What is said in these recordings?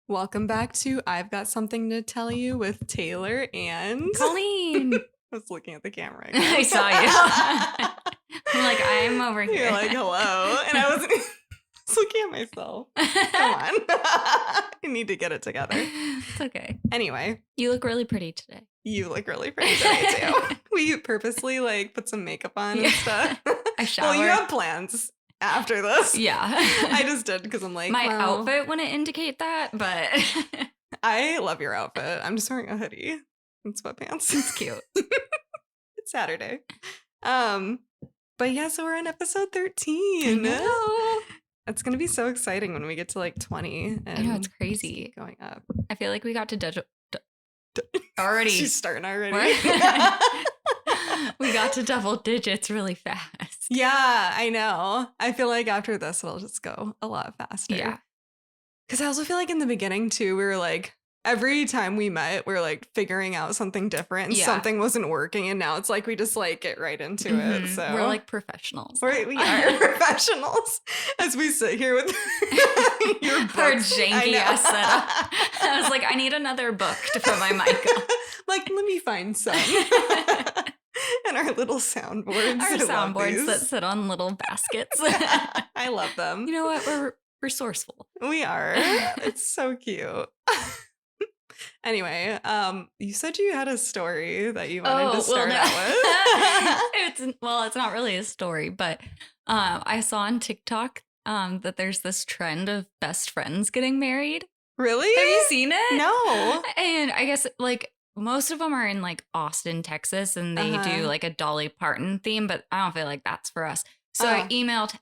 Welcome back to I've Got Something to Tell You with Taylor and Colleen. I was looking at the camera again. I saw you. I'm like, I'm over here. You're like, hello. And I was looking at myself. Come on. I need to get it together. It's okay. Anyway. You look really pretty today. You look really pretty today, too. We purposely, put some makeup on and stuff. I showered. Well, you have plans after this. Yeah. I just did because I'm like, my outfit wouldn't indicate that, but I love your outfit. I'm just wearing a hoodie and sweatpants. It's cute. It's Saturday. But yeah, so we're on episode 13. No. It's gonna be so exciting when we get to 20. And I know, it's crazy. Going up. I feel like we got to already. She's starting already. We got to double digits really fast. Yeah, I know. I feel like after this, it'll just go a lot faster. Yeah. Because I also feel like in the beginning, too, we were every time we met, we were figuring out something different and something wasn't working. And now it's we just get right into it. So we're professionals. We are professionals as we sit here with your books. Our janky ass setup. I was like, I need another book to put my mic on. Let me find some. And our little soundboards. Our soundboards that sit on little baskets. I love them. You know what? We're resourceful. We are. It's so cute. Anyway, you said you had a story that you wanted to start out with. It's not really a story, but I saw on TikTok that there's this trend of best friends getting married. Really? Have you seen it? No. And I guess most of them are in Austin, Texas, and they do a Dolly Parton theme, but I don't feel like that's for us. So I emailed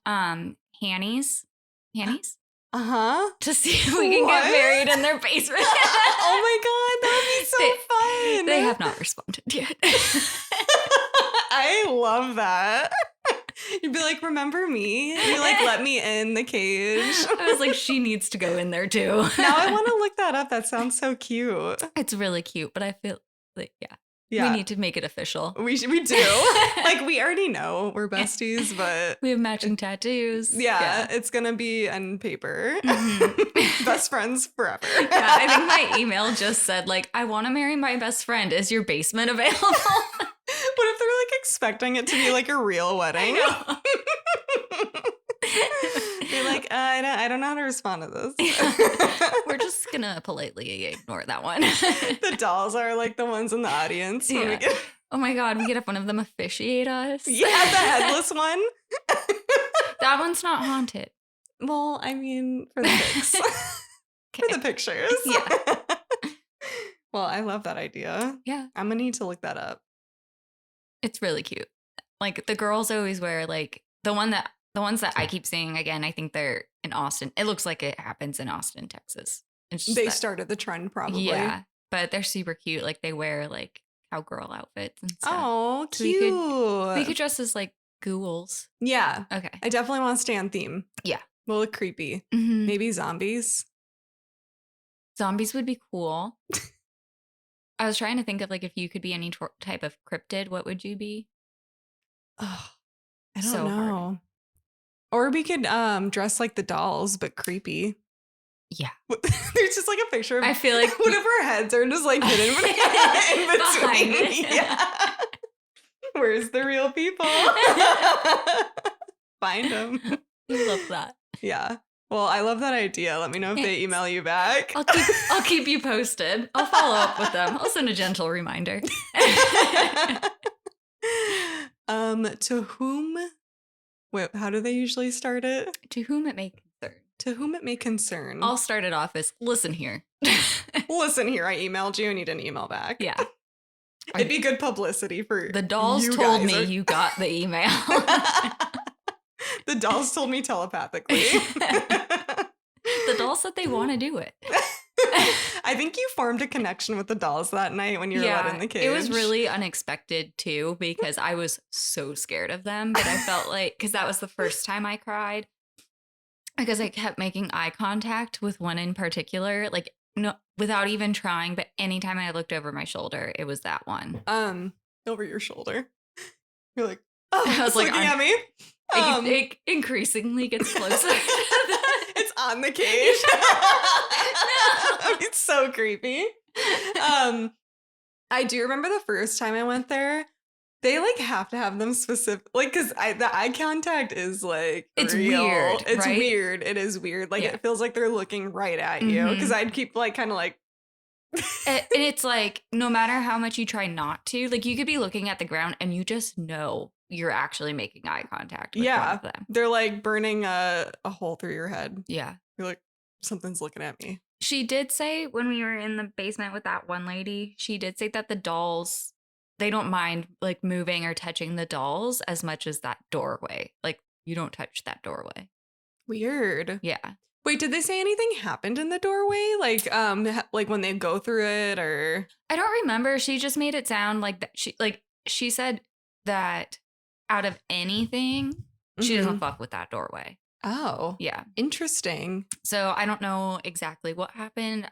Hanny's. To see if we can get married in their basement. Oh my God, that would be so fun. They have not responded yet. I love that. You'd be like, remember me? You let me in the cage. I was like, she needs to go in there too. Now I want to look that up. That sounds so cute. It's really cute, but I feel like, we need to make it official. We do. We already know we're besties, but we have matching tattoos. Yeah, it's going to be on paper. Mm-hmm. Best friends forever. Yeah, I think my email just said, I want to marry my best friend. Is your basement available? What if they're expecting it to be a real wedding? I You're like, I don't know how to respond to this. We're just gonna politely ignore that one. The dolls are the ones in the audience. Yeah. Oh my God, we could have one of them officiate us. Yeah, the headless one. That one's not haunted. Well, I mean, for the pics. For the pictures. Yeah. Well, I love that idea. Yeah. I'm gonna need to look that up. It's really cute. The girls always wear the ones that I keep seeing again, I think they're in Austin. It looks like it happens in Austin, Texas. They started the trend probably. Yeah. But they're super cute. They wear cowgirl outfits and stuff. Oh, cute. So we could dress as ghouls. Yeah. Okay. I definitely want to stay on theme. Yeah. We'll look creepy. Mm-hmm. Maybe zombies. Zombies would be cool. I was trying to think of if you could be any type of cryptid, what would you be? Oh, I don't know. Hard. Or we could dress like the dolls, but creepy. Yeah. There's just a picture of I feel like one of our heads are just hidden in between. Yeah. Where's the real people? Find them. I love that. Yeah. Well, I love that idea. Let me know if they email you back. I'll keep you posted. I'll follow up with them. I'll send a gentle reminder. To whom? Wait, how do they usually start it? To whom it may concern. To whom it may concern. I'll start it off as, listen here. Listen here, I emailed you and you didn't email back. Yeah. It'd be good publicity for the dolls told me you got the email. The dolls told me telepathically. The dolls said they want to do it. I think you formed a connection with the dolls that night when you were let in the cage. It was really unexpected too, because I was so scared of them, but I felt because that was the first time I cried, because I kept making eye contact with one in particular, no, without even trying, but anytime I looked over my shoulder, it was that one. Over your shoulder. You're like, oh, I was looking at me. It increasingly gets closer. It's on the cage. No. That'd be so creepy. I do remember the first time I went there, they like have to have them specific, like, because the eye contact is like It's real. weird, It's right? weird. It is weird. Like, Yeah. it feels like they're looking right at you, because I'd keep like kind of like. And it's like, no matter how much you try not to, like, you could be looking at the ground and you just know you're actually making eye contact with one of them. They're like burning a hole through your head. Yeah. You're like, something's looking at me. She did say when we were in the basement with that one lady, she did say that the dolls, they don't mind like moving or touching the dolls as much as that doorway. Like, you don't touch that doorway. Weird. Yeah. Wait, did they say anything happened in the doorway? Like when they go through it, or? I don't remember. She just made it sound like that. She said that out of anything, she doesn't fuck with that doorway. Oh. Yeah. Interesting. So I don't know exactly what happened.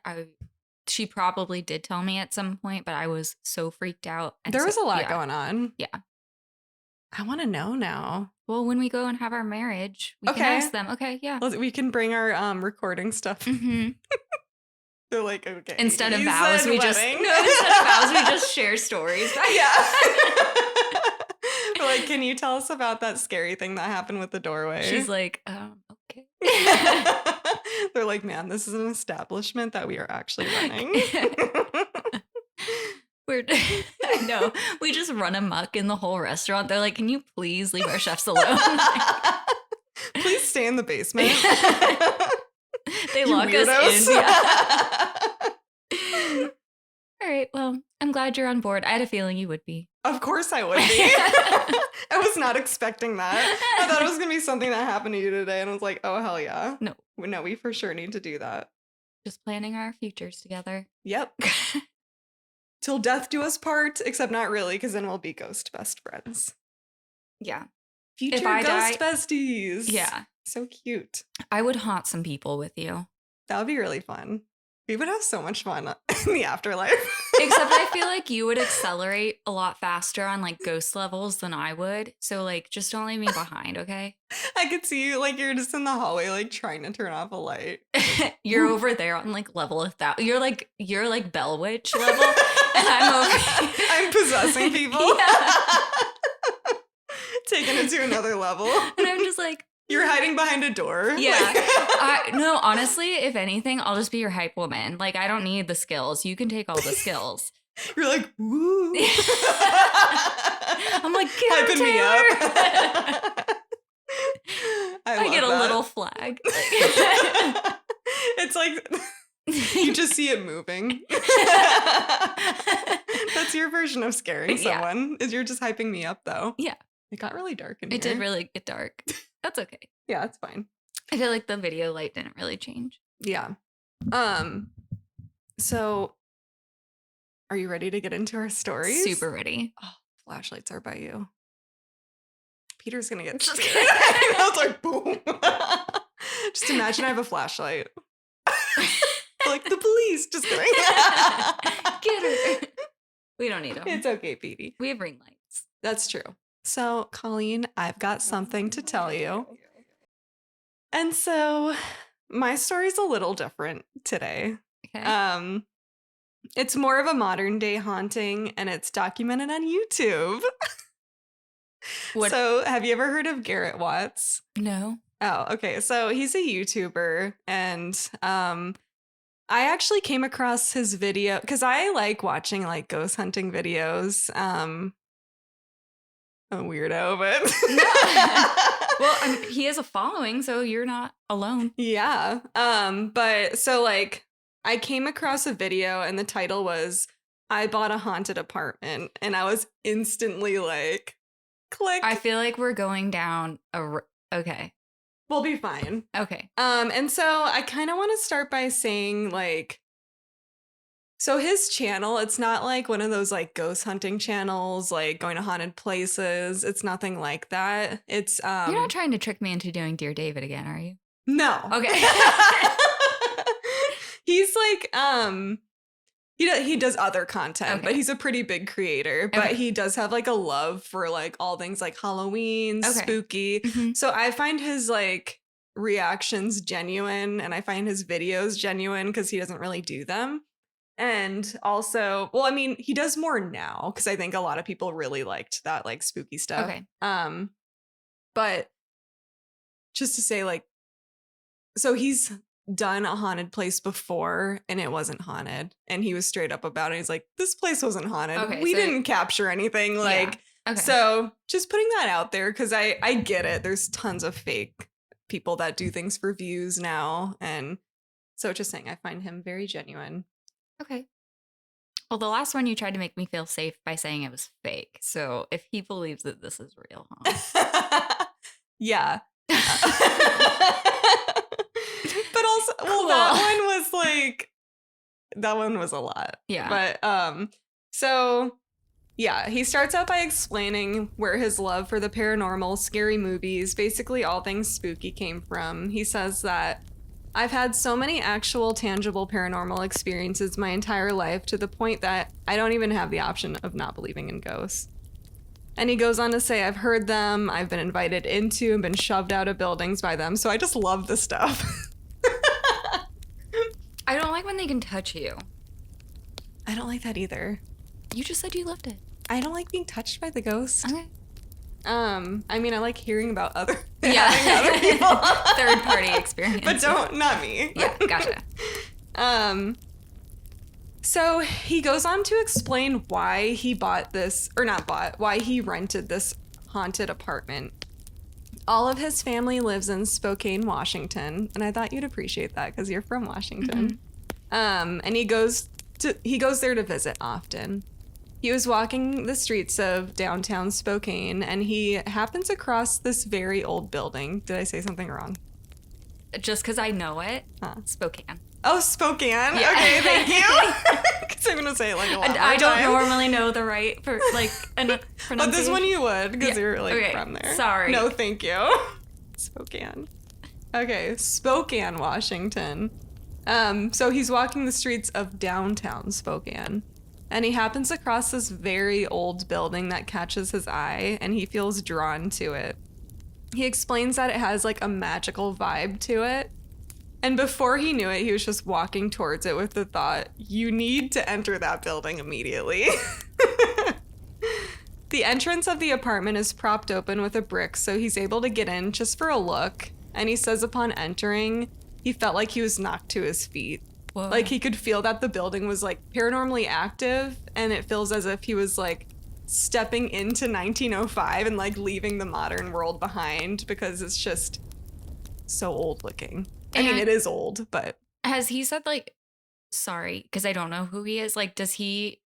She probably did tell me at some point, but I was so freaked out. There was a lot going on. Yeah. I want to know now. Well, when we go and have our marriage, we can ask them. Okay, yeah. We can bring our recording stuff. Mm-hmm. They're like, okay. Instead of vows, we just share stories. Yeah. We're like, can you tell us about that scary thing that happened with the doorway? She's like, okay. They're like, man, this is an establishment that we are actually running. I know. We just run amok in the whole restaurant. They're like, can you please leave our chefs alone? Please stay in the basement. They lock us in. Yeah. All right. Well, I'm glad you're on board. I had a feeling you would be. Of course I would be. I was not expecting that. I thought it was going to be something that happened to you today. And I was like, oh, hell yeah. No, we for sure need to do that. Just planning our futures together. Yep. Till death do us part, except not really, because then we'll be ghost best friends. Yeah. Future ghost besties. Yeah. So cute. I would haunt some people with you. That would be really fun. We would have so much fun in the afterlife. Except I feel like you would accelerate a lot faster on like ghost levels than I would. So like, just don't leave me behind, okay? I could see you like you're just in the hallway like trying to turn off a light. You're over there on like level 1,000. You're like Bell Witch level, and I'm over. I'm possessing people. Yeah. Taking it to another level. And I'm just like, you're hiding behind a door. Yeah. No, honestly, if anything, I'll just be your hype woman. Like, I don't need the skills. You can take all the skills. You're like, woo. I'm like, hyping me up. I get a little flag. It's like, you just see it moving. That's your version of scaring someone, is you're just hyping me up, though. Yeah. It got really dark in here. It did really get dark. That's okay. Yeah, it's fine. I feel like the video light didn't really change. Yeah. So are you ready to get into our stories? Super ready. Oh, flashlights are by you. Peter's gonna get scared. It's like boom. Just imagine I have a flashlight. Like the police. Just kidding. Get her. We don't need them. It's okay, Petey. We have ring lights. That's true. So, Colleen, I've got something to tell you. And so, my story's a little different today. Okay. It's more of a modern day haunting, and it's documented on YouTube. So, have you ever heard of Garrett Watts? No. Oh, okay. So, he's a YouTuber, and I actually came across his video because I like watching like ghost hunting videos. A weirdo, but well, he has a following, so you're not alone. Yeah. But so like I came across a video and the title was I bought a haunted apartment, and I was instantly like, click. I feel like we're going down okay. We'll be fine. Okay. And so I kind of want to start by saying like, so his channel, it's not like one of those like ghost hunting channels, like going to haunted places. It's nothing like that. It's You're not trying to trick me into doing Dear David again, are you? No. Okay. He's like he does other content, but he's a pretty big creator. But he does have like a love for like all things like Halloween, spooky. Mm-hmm. So I find his like reactions genuine, and I find his videos genuine because he doesn't really do them. And also, well, I mean, he does more now because I think a lot of people really liked that like spooky stuff. Okay. But just to say, like, so he's done a haunted place before and it wasn't haunted, and he was straight up about it. He's like, this place wasn't haunted. Okay, We so- didn't capture anything. Like, Okay. so just putting that out there because I get it. There's tons of fake people that do things for views now, and so just saying, I find him very genuine. Okay. Well, the last one you tried to make me feel safe by saying it was fake. So if he believes that this is real, huh? Yeah. But also, well, Cool. that one was a lot. Yeah. But so yeah, he starts out by explaining where his love for the paranormal, scary movies, basically all things spooky came from. He says that I've had so many actual tangible paranormal experiences my entire life to the point that I don't even have the option of not believing in ghosts. And he goes on to say, I've heard them, I've been invited into and been shoved out of buildings by them. So I just love this stuff. I don't like when they can touch you. I don't like that either. You just said you loved it. I don't like being touched by the ghost. Okay. I mean, I like hearing about other Yeah. other people. Third party experience. But not me. Yeah, gotcha. So he goes on to explain why he why he rented this haunted apartment. All of his family lives in Spokane, Washington, and I thought you'd appreciate that because you're from Washington. And he goes there to visit often. He was walking the streets of downtown Spokane, and he happens across this very old building. Did I say something wrong? Just because I know it. Huh. Spokane. Oh, Spokane. Yeah. Okay, thank you. Because I'm gonna say it like a lot And more I don't time. normally know the right pronunciation. But this one you would, because Yeah. you're like Okay, from there. sorry. No, thank you. Spokane. Okay, Spokane, Washington. So he's walking the streets of downtown Spokane, and he happens across this very old building that catches his eye, and he feels drawn to it. He explains that it has like a magical vibe to it. And before he knew it, he was just walking towards it with the thought, you need to enter that building immediately. The entrance of the apartment is propped open with a brick, so he's able to get in just for a look. And he says upon entering, he felt like he was knocked to his feet. Whoa. Like he could feel that the building was like paranormally active, and it feels as if he was like stepping into 1905 and like leaving the modern world behind because it's just so old looking. I mean, it is old, but Has he said like, sorry, because I don't know who he is. Like,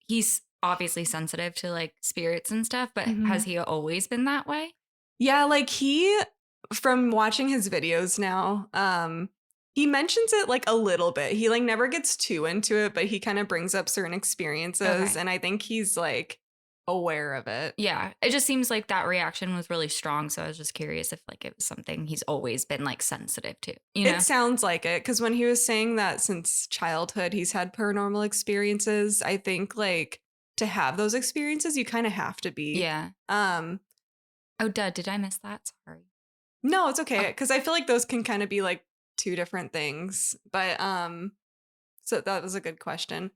he's obviously sensitive to like spirits and stuff, but has he always been that way? yeah, like from watching his videos now, he mentions it like a little bit. He like never gets too into it, but he kind of brings up certain experiences, Okay. and I think he's like aware of it. Yeah. It just seems like that reaction was really strong. So I was just curious if like it was something he's always been like sensitive to, you know? It sounds like it, because when he was saying that since childhood he's had paranormal experiences, I think like to have those experiences, you kind of have to be. Yeah. Oh, duh. Did I miss that? Sorry. No, it's okay, because I feel like those can kind of be like two different things. But so that was a good question.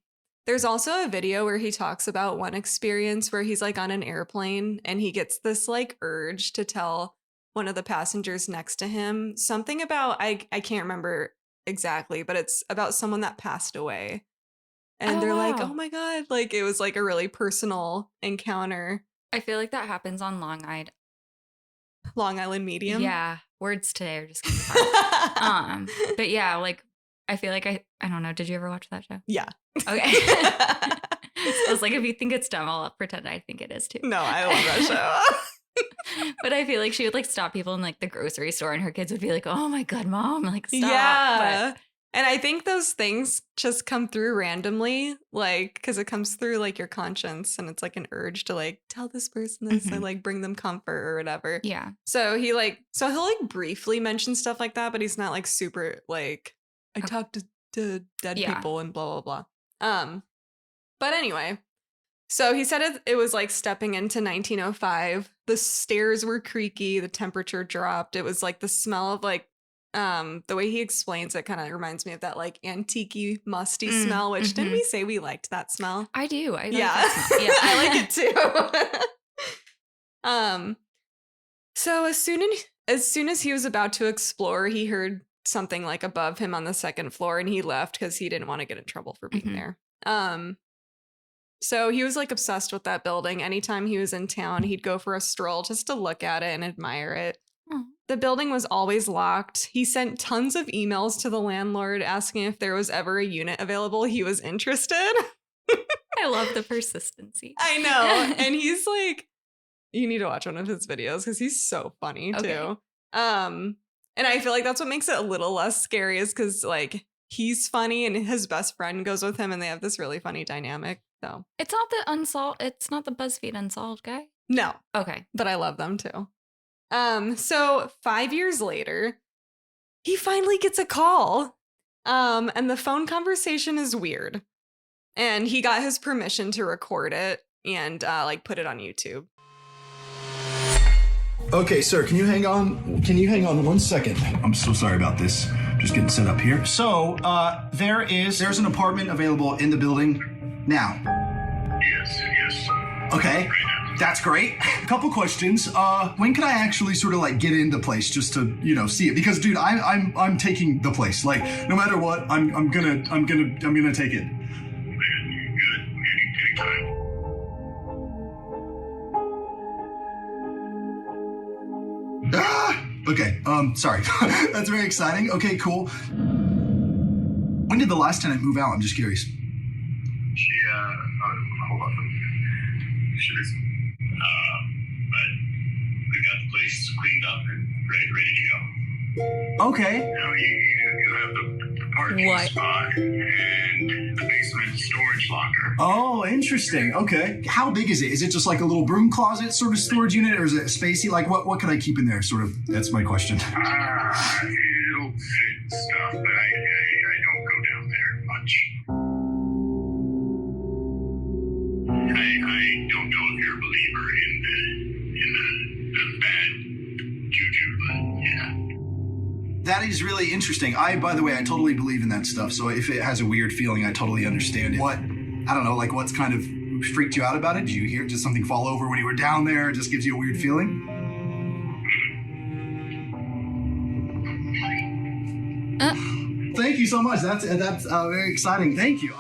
There's also a video where he talks about one experience where he's like on an airplane and he gets this like urge to tell one of the passengers next to him something about, I can't remember exactly, but it's about someone that passed away. And Oh, they're like, wow. oh my God, like it was like a really personal encounter. I feel like that happens on Long Island Medium. Yeah. Words today are just kind of hard. But yeah, like I feel like I don't know. Did you ever watch that show? Yeah. Okay. I was like, if you think it's dumb, I'll pretend I think it is too. No, I love that show. But I feel like she would like stop people in like the grocery store and her kids would be like, oh my God, mom, like stop. Yeah. And I think those things just come through randomly, like, because it comes through like your conscience and it's like an urge to like tell this person this and like bring them comfort or whatever. Yeah. So he'll like briefly mention stuff like that, but he's not like super like, I talked to dead people and blah, blah, blah. But anyway, so he said it was like stepping into 1905. The stairs were creaky. The temperature dropped. It was like the smell of like The way he explains it kind of reminds me of that like antique-y, musty smell, which didn't Mm-hmm. we say we liked that smell? I do. I like Yeah. that smell. Yeah. I like it too. Um, so as soon as he was about to explore, he heard something like above him on the second floor and he left because he didn't want to get in trouble for being Mhm. there. So he was like obsessed with that building. Anytime he was in town, he'd go for a stroll just to look at it and admire it. Oh. The building was always locked. He sent tons of emails to the landlord asking if there was ever a unit available he was interested. I love the persistency. I know. And he's like, you need to watch one of his videos because he's so funny Okay. too. And I feel like that's what makes it a little less scary is because like he's funny and his best friend goes with him and they have this really funny dynamic. So It's not the unsolved. It's not the BuzzFeed Unsolved guy. no, Okay. but I love them too. So 5 years later, he finally gets a call. And the phone conversation is weird. And he got his permission to record it and like put it on YouTube. Okay, sir, can you hang on? Can you hang on 1 second? I'm so sorry about this. Just getting set up here. So, there's an apartment available in the building now. Yes. Okay, that's great. A couple questions. When can I actually sort of like get in the place just to, see it? Because, dude, I'm taking the place. Like, no matter what, I'm gonna take it. Good. Anytime. Ah! Okay, sorry. That's very exciting. Okay, cool. When did the last tenant move out? I'm just curious. She, hold on. She was, but we got the place cleaned up and ready to go. Okay. You have the parking What? spot and the basement storage locker. Oh, interesting. Okay. How big is it? Is it just like a little broom closet sort of storage unit, or is it spacey? Like, what can I keep in there? Sort of. That's my question. It'll fit stuff, but I don't go down there much. I don't know if you're a believer in the bad juju, but yeah. That is really interesting. By the way, I totally believe in that stuff. So if it has a weird feeling, I totally understand it. I don't know, like what's kind of freaked you out about it? Did you hear just something fall over when you were down there? It just gives you a weird feeling? Thank you so much. That's very exciting. Thank you.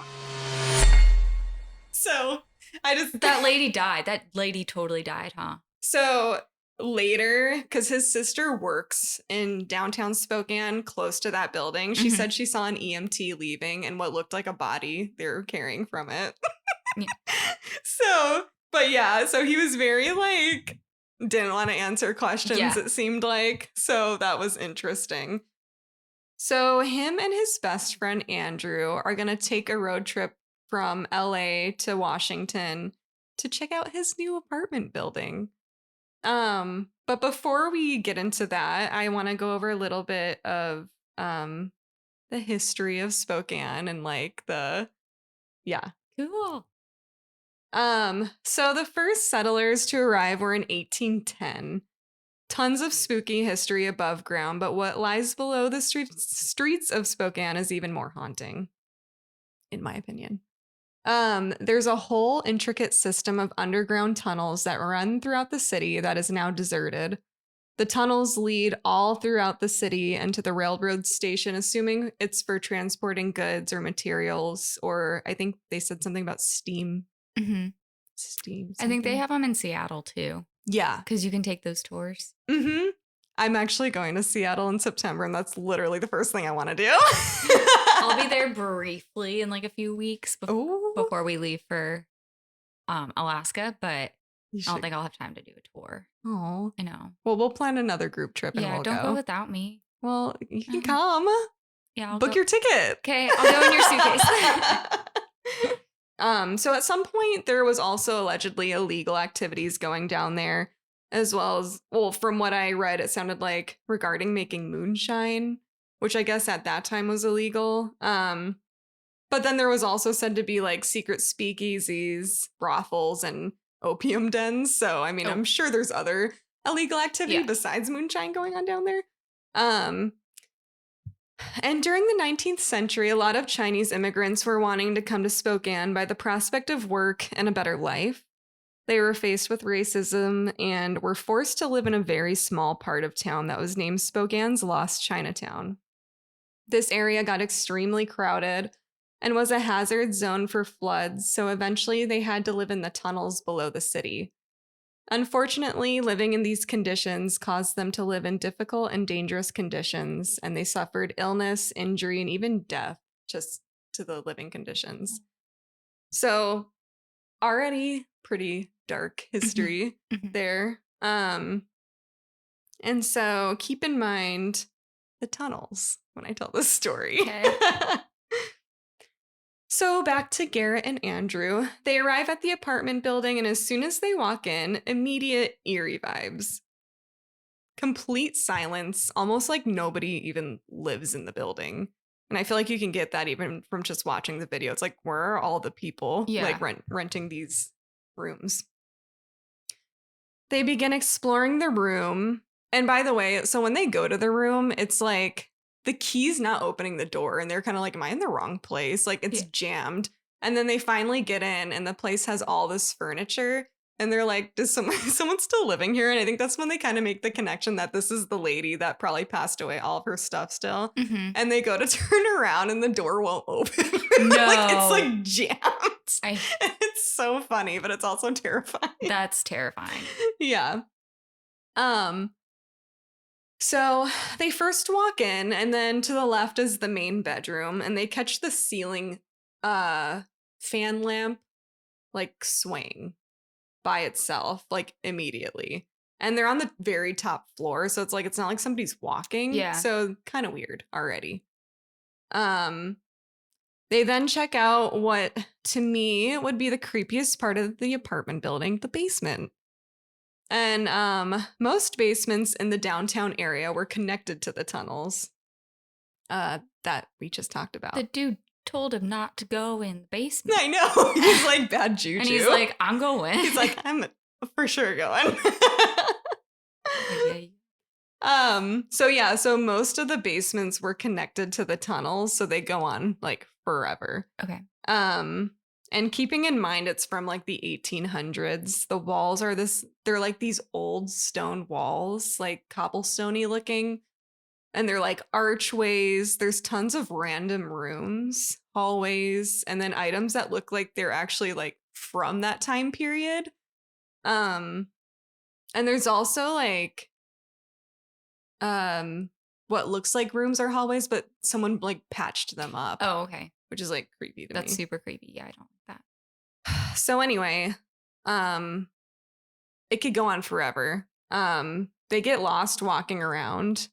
So That lady died. That lady totally died, huh? So later, because his sister works in downtown Spokane, close to that building, she Mhm. said she saw an EMT leaving and what looked like a body they were carrying from it. Yeah. So he was very like, didn't want to answer questions, Yeah. it seemed like. So that was interesting. So him and his best friend Andrew are going to take a road trip from LA to Washington to check out his new apartment building. But before we get into that, I want to go over a little bit of the history of Spokane and like Cool. So the first settlers to arrive were in 1810. Tons of spooky history above ground, but what lies below the streets of Spokane is even more haunting, in my opinion. There's a whole intricate system of underground tunnels that run throughout the city that is now deserted. The tunnels lead all throughout the city and to the railroad station, assuming it's for transporting goods or materials, or I think they said something about steam. Hmm. Steam. I think they something. have them in Seattle too, Yeah. because you can take those tours. Mm-hmm. I'm actually going to Seattle in September, and that's literally the first thing I want to do. I'll be there briefly in like a few weeks Ooh. before we leave for Alaska, but You I don't should. think I'll have time to do a tour. Oh. I know. Well, we'll plan another group trip and Yeah, we'll don't go. go without me. Well, you can Mhm. come. Yeah, I'll Book go. your ticket. Okay, I'll go in your suitcase. So at some point there was also allegedly illegal activities going down there, as well as, well, from what I read, it sounded like regarding making moonshine, which I guess at that time was illegal. But then there was also said to be like secret speakeasies, brothels, and opium dens. So I mean, Oh. I'm sure there's other illegal activity Yeah. besides moonshine going on down there. And during the 19th century, a lot of Chinese immigrants were wanting to come to Spokane by the prospect of work and a better life. They were faced with racism and were forced to live in a very small part of town that was named Spokane's Lost Chinatown. This area got extremely crowded and was a hazard zone for floods, so eventually they had to live in the tunnels below the city. Unfortunately, living in these conditions caused them to live in difficult and dangerous conditions, and they suffered illness, injury, and even death just to the living conditions. So, already pretty dark history there. And so keep in mind the tunnels when I tell this story. Okay. So back to Garrett and Andrew. They arrive at the apartment building, and as soon as they walk in, immediate eerie vibes. Complete silence, almost like nobody even lives in the building. And I feel like you can get that even from just watching the video. It's like, where are all the people like renting these rooms? They begin exploring the room. And by the way, so when they go to the room, it's like the key's not opening the door, and they're kind of like, am I in the wrong place? Like, it's jammed. And then they finally get in, and the place has all this furniture. And they're like, is someone still living here? And I think that's when they kind of make the connection that this is the lady that probably passed away, all of her stuff still. And they go to turn around, and the door won't open. No. Like, it's like jammed. It's so funny, but it's also terrifying. That's terrifying. Yeah. So they first walk in, and then to the left is the main bedroom, and they catch the ceiling fan lamp like swaying by itself, like immediately. And they're on the very top floor, so it's like it's not like somebody's walking. Yeah. So kind of weird already. They then check out what to me would be the creepiest part of the apartment building, the basement. And most basements in the downtown area were connected to the tunnels that we just talked about. The dude told him not to go in the basement. I know. He's like, bad juju. And he's like, I'm going. He's like, I'm for sure going. So most of the basements were connected to the tunnels, so they go on like forever. Okay. And keeping in mind it's from like the 1800s, the walls are they're like these old stone walls, like cobblestone-y looking. And they're like archways. There's tons of random rooms, hallways, and then items that look like they're actually like from that time period. And there's also like what looks like rooms or hallways, but someone like patched them up. Oh, okay. Which is like creepy to me. That's super creepy. Yeah, I don't like that. So anyway, it could go on forever. They get lost walking around,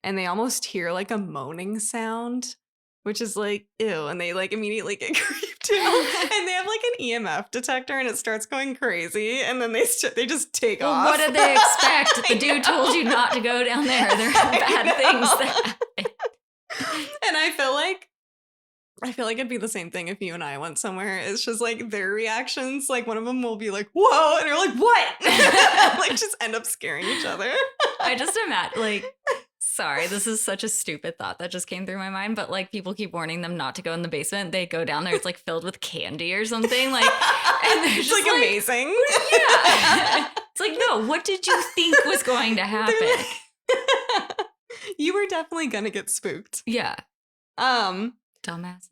and they almost hear like a moaning sound, which is like, ew. And they like immediately get creeped out. And they have like an EMF detector, and it starts going crazy. And then they just take off. What did they expect? The dude told you not to go down there. There are bad things that happen. And I feel like it'd be the same thing if you and I went somewhere. It's just like their reactions. Like one of them will be like, whoa. And you're like, what? Like just end up scaring each other. I just imagine like, sorry, this is such a stupid thought that just came through my mind. But like people keep warning them not to go in the basement. They go down there. It's like filled with candy or something. Like, and they're just like amazing. Yeah. It's like, no, what did you think was going to happen? You were definitely going to get spooked. Yeah. Dumbasses.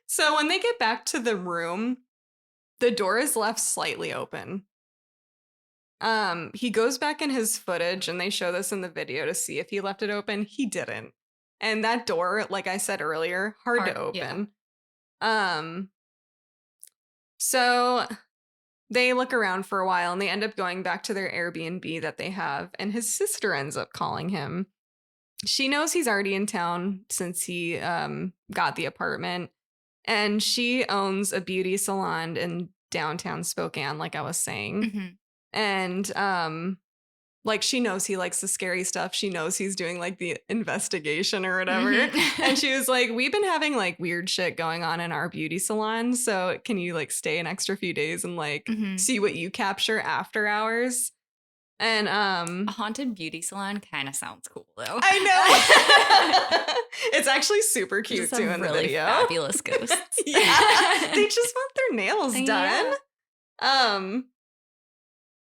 So when they get back to the room, the door is left slightly open. He goes back in his footage, and they show this in the video to see if he left it open. He didn't. And that door, like I said earlier, hard to open. Yeah. So they look around for a while, and they end up going back to their Airbnb that they have, and his sister ends up calling him. She knows he's already in town since he got the apartment, and she owns a beauty salon in downtown Spokane, like I was saying. And like she knows he likes the scary stuff. She knows he's doing like the investigation or whatever. And she was like, we've been having like weird shit going on in our beauty salon. So can you like stay an extra few days and like see what you capture after hours? And A haunted beauty salon kind of sounds cool, though. I know. It's actually super cute Just too some in really the video. fabulous ghosts. Yeah. They just want their nails done. Yeah.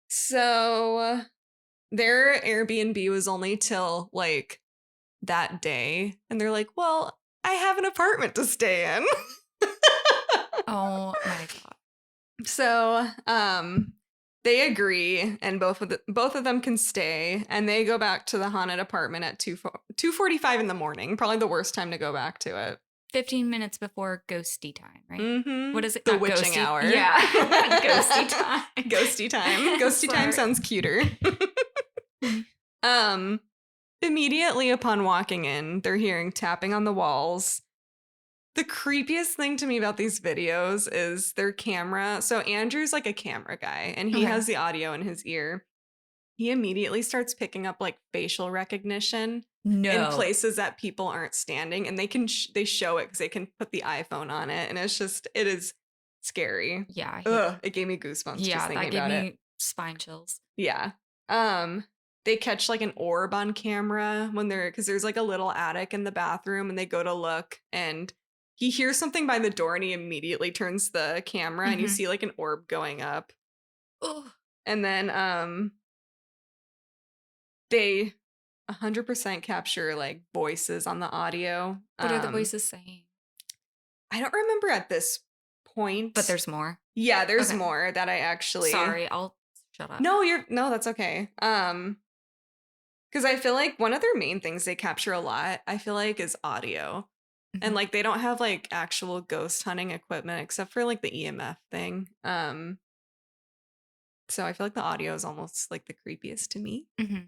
So their Airbnb was only till like that day. And they're like, well, I have an apartment to stay in. Oh my God. So, they agree, and both of them can stay, and they go back to the haunted apartment at 2:45 in the morning. Probably the worst time to go back to it. 15 minutes before ghosty time, right? Mm-hmm. What is it? The Not witching ghosty. hour. Yeah. Ghosty time. Ghosty time. Ghosty time Sorry. sounds cuter. Immediately upon walking in, they're hearing tapping on the walls. The creepiest thing to me about these videos is their camera. So Andrew's like a camera guy, and he Okay. has the audio in his ear. He immediately starts picking up like facial recognition in No. places that people aren't standing, and they show it because they can put the iPhone on it, and it is scary. Yeah. Ugh, it gave me goosebumps just Yeah, thinking that gave about me it. spine chills. Yeah. They catch like an orb on camera because there's like a little attic in the bathroom, and they go to look, and he hears something by the door, and he immediately turns the camera, and you Mhm. see like an orb going up. Oh. And then they 100% capture like voices on the audio. What are the voices saying? I don't remember at this point. But there's more. Yeah, there's Okay. more that I actually Sorry, I'll shut up. No, that's okay. Because I feel like one of their main things they capture a lot, I feel like, is audio. And Mhm. like they don't have like actual ghost hunting equipment except for like the EMF thing. So I feel like the audio is almost like the creepiest to me. Mhm.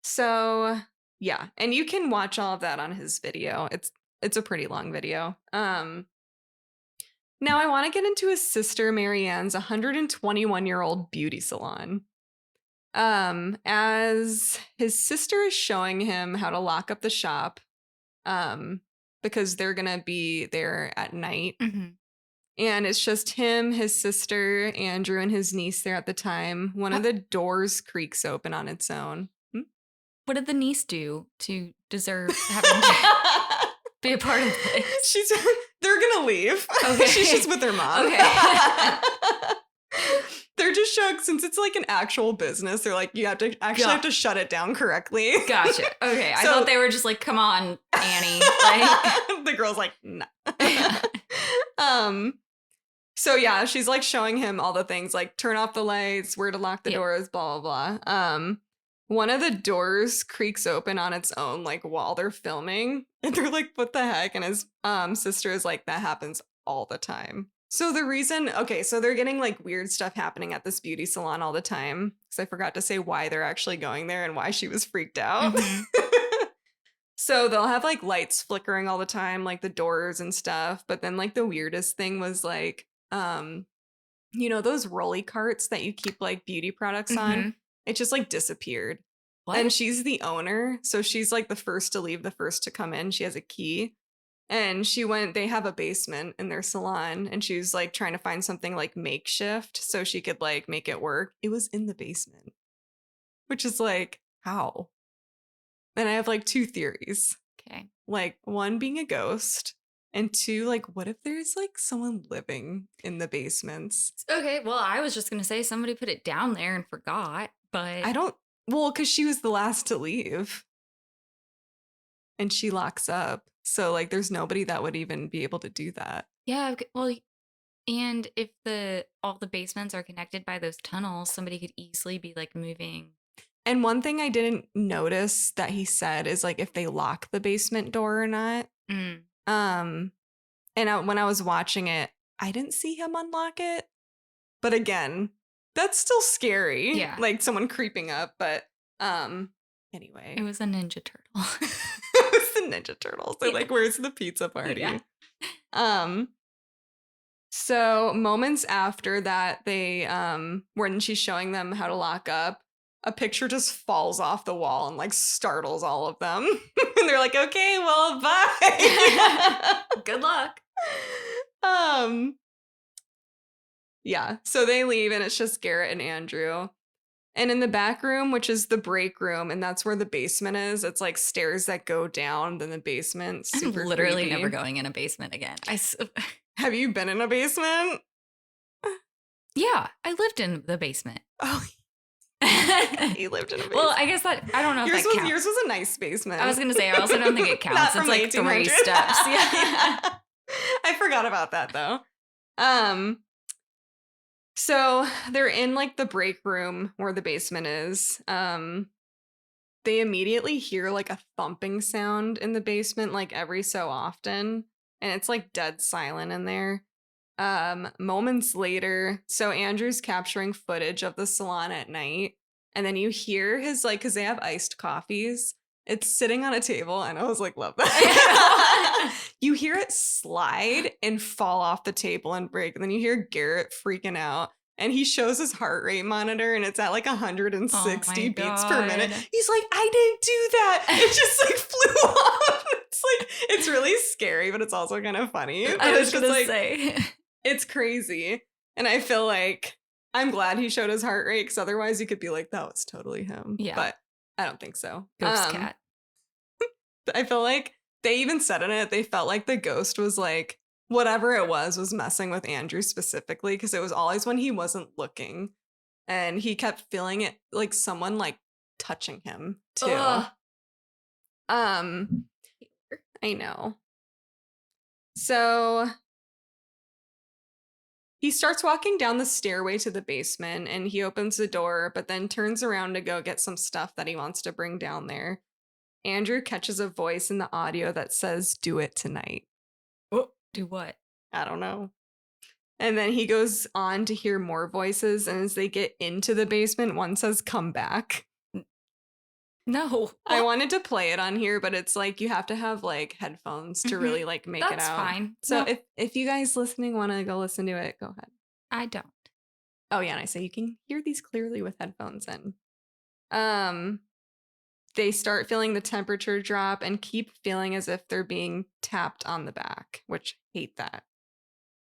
So yeah, and you can watch all of that on his video. It's a pretty long video. Now I want to get into his sister Marianne's 121-year-old beauty salon. As his sister is showing him how to lock up the shop, because they're gonna be there at night. Mhm. And it's just him, his sister, Andrew, and his niece there at the time. One of the doors creaks open on its own. What did the niece do to deserve having to be a part of this? They're gonna leave. Okay. She's just with her mom. Okay. They're just shocked since it's like an actual business. They're like, you have to have to shut it down correctly. Gotcha. Okay. I So- thought they were just like, come on, Annie. Like, The girl's like, nah. So yeah, she's like showing him all the things, like turn off the lights, where to lock the Yeah. doors, blah blah blah. One of the doors creaks open on its own, like while they're filming, and they're like, "What the heck?" And his sister is like, "That happens all the time." So the reason, okay, so they're getting like weird stuff happening at this beauty salon all the time. Because I forgot to say why they're actually going there and why she was freaked out. Mhm. So they'll have like lights flickering all the time, like the doors and stuff. But then like the weirdest thing was like, those rolly carts that you keep like beauty products on. Mhm. It just like disappeared. What? And she's the owner. So she's like the first to leave, the first to come in. She has a key. And they have a basement in their salon. And she was like trying to find something like makeshift so she could like make it work. It was in the basement, which is like, how? And I have like two theories. Okay. Like one being a ghost, and two, like, what if there's like someone living in the basements? Okay. Well, I was just gonna say somebody put it down there and forgot, but because she was the last to leave. And she locks up. So like there's nobody that would even be able to do that. yeah. Well, and if all the basements are connected by those tunnels, somebody could easily be like moving. And one thing I didn't notice that he said is like if they lock the basement door or not. Mm. When I was watching it, I didn't see him unlock it. But again, that's still scary. Yeah. Like someone creeping up. But anyway. It was a Ninja Turtle. It was the Ninja Turtles. They're Yeah. like, where's the pizza party? Yeah. So moments after that, they when she's showing them how to lock up, a picture just falls off the wall and like startles all of them. And they're like, okay, well, bye. Good luck. Yeah, so they leave and it's just Garrett and Andrew. And in the back room, which is the break room, and that's where the basement is, it's like stairs that go down, then the basement. I'm Super literally creepy. never going in a basement again. Have you been in a basement? Yeah, I lived in the basement. Oh, you lived in a basement. Well, I guess that I don't know if that counts. Yours was a nice basement. I was gonna say I also don't think it counts. Not It's from like 3 1800. steps. Yeah. I forgot about that though. So they're in like the break room where the basement is. They immediately hear like a thumping sound in the basement, like every so often, and it's like dead silent in there. Moments later, so Andrew's capturing footage of the salon at night, and then you hear his like, because they have iced coffees. It's sitting on a table, and I was like, love that. You hear it slide and fall off the table and break, and then you hear Garrett freaking out. And he shows his heart rate monitor, and it's at like 160 beats per minute. He's like, I didn't do that. It just like flew off. It's like, it's really scary, but it's also kind of funny. But I was it's just gonna like, say. it's crazy. And I feel like I'm glad he showed his heart rate, because otherwise you could be like, that was totally him. Yeah. But I don't think so. Ghost cat. I feel like they even said in it, they felt like the ghost was like, whatever it was messing with Andrew specifically, because it was always when he wasn't looking. And he kept feeling it like someone like touching him too. Ugh. I know. So he starts walking down the stairway to the basement, and he opens the door, but then turns around to go get some stuff that he wants to bring down there. Andrew catches a voice in the audio that says, "Do it tonight." Oh, do what? I don't know. And then he goes on to hear more voices, and as they get into the basement, one says, "Come back." No. I wanted to play it on here, but it's like you have to have like headphones to really like make it out. That's fine. So No. if you guys listening want to go listen to it, go ahead. I don't. Oh yeah, and I say you can hear these clearly with headphones in. They start feeling the temperature drop and keep feeling as if they're being tapped on the back, which hate that.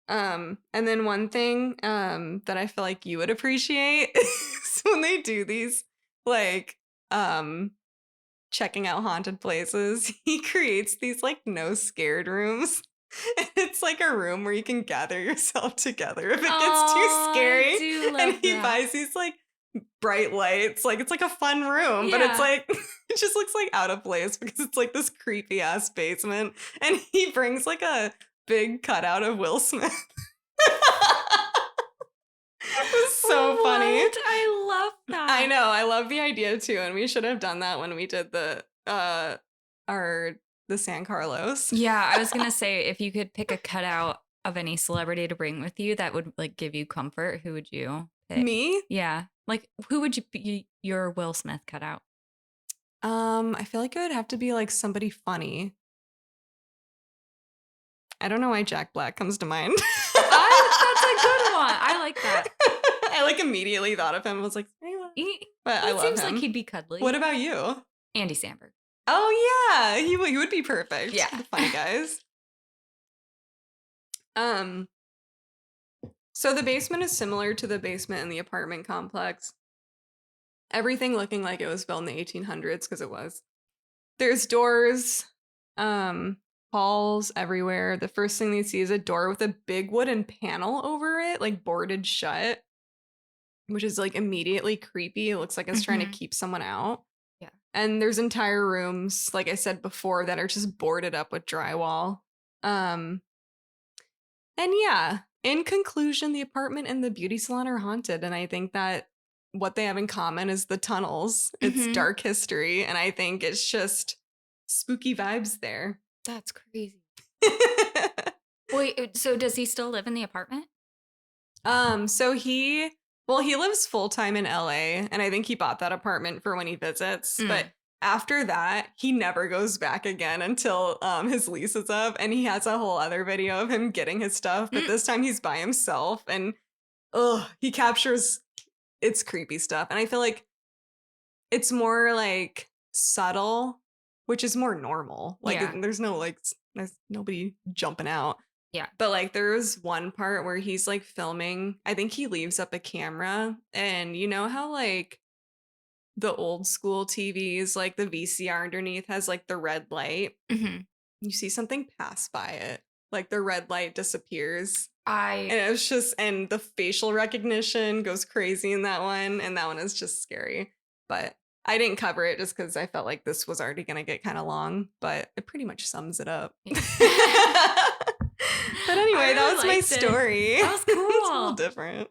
And then one thing that I feel like you would appreciate is when they do these like checking out haunted places, he creates these like no scared rooms. And it's like a room where you can gather yourself together if it gets too scary. I do love and he that. buys these like bright lights. Like it's like a fun room, but it's Yeah. like it just looks like out of place because it's like this creepy ass basement. And he brings like a big cutout of Will Smith. It was so funny. What? I love that. I know. I love the idea too, and we should have done that when we did the San Carlos. Yeah, I was gonna say if you could pick a cutout of any celebrity to bring with you that would like give you comfort, who would you pick? Me? Yeah, like who would you be your Will Smith cutout? I feel like it would have to be like somebody funny. I don't know why Jack Black comes to mind. That's a good one. I like that. I like immediately thought of him. I was like, but I It love seems him. like he'd be cuddly. What about you? Andy Samberg? Oh yeah, he would be perfect. Yeah. The funny guys. So the basement is similar to the basement in the apartment complex. Everything looking like it was built in the 1800s, because it was. There's doors, halls everywhere. The first thing they see is a door with a big wooden panel over it, like boarded shut, which is like immediately creepy. It looks like it's trying to keep someone out. Yeah. And there's entire rooms, like I said before, that are just boarded up with drywall. And yeah, in conclusion, the apartment and the beauty salon are haunted. And I think that what they have in common is the tunnels. It's dark history. And I think it's just spooky vibes there. That's crazy. Wait, so does he still live in the apartment? So he lives full-time in LA, and I think he bought that apartment for when he visits. But after that, he never goes back again until his lease is up, and he has a whole other video of him getting his stuff, but this time he's by himself, and he captures it's creepy stuff. And I feel like it's more like subtle, which is more normal. Like there's nobody jumping out. Yeah. But like there was one part where he's like filming. I think he leaves up a camera, and you know how like the old school TVs, like the VCR underneath has like the red light. Mm-hmm. You see something pass by it, like the red light disappears. I And it's just, and the facial recognition goes crazy in that one. And that one is just scary. But I didn't cover it just because I felt like this was already going to get kind of long, but it pretty much sums it up. Yeah. But anyway, I that really was my liked it. story. That was It's a little cool. different.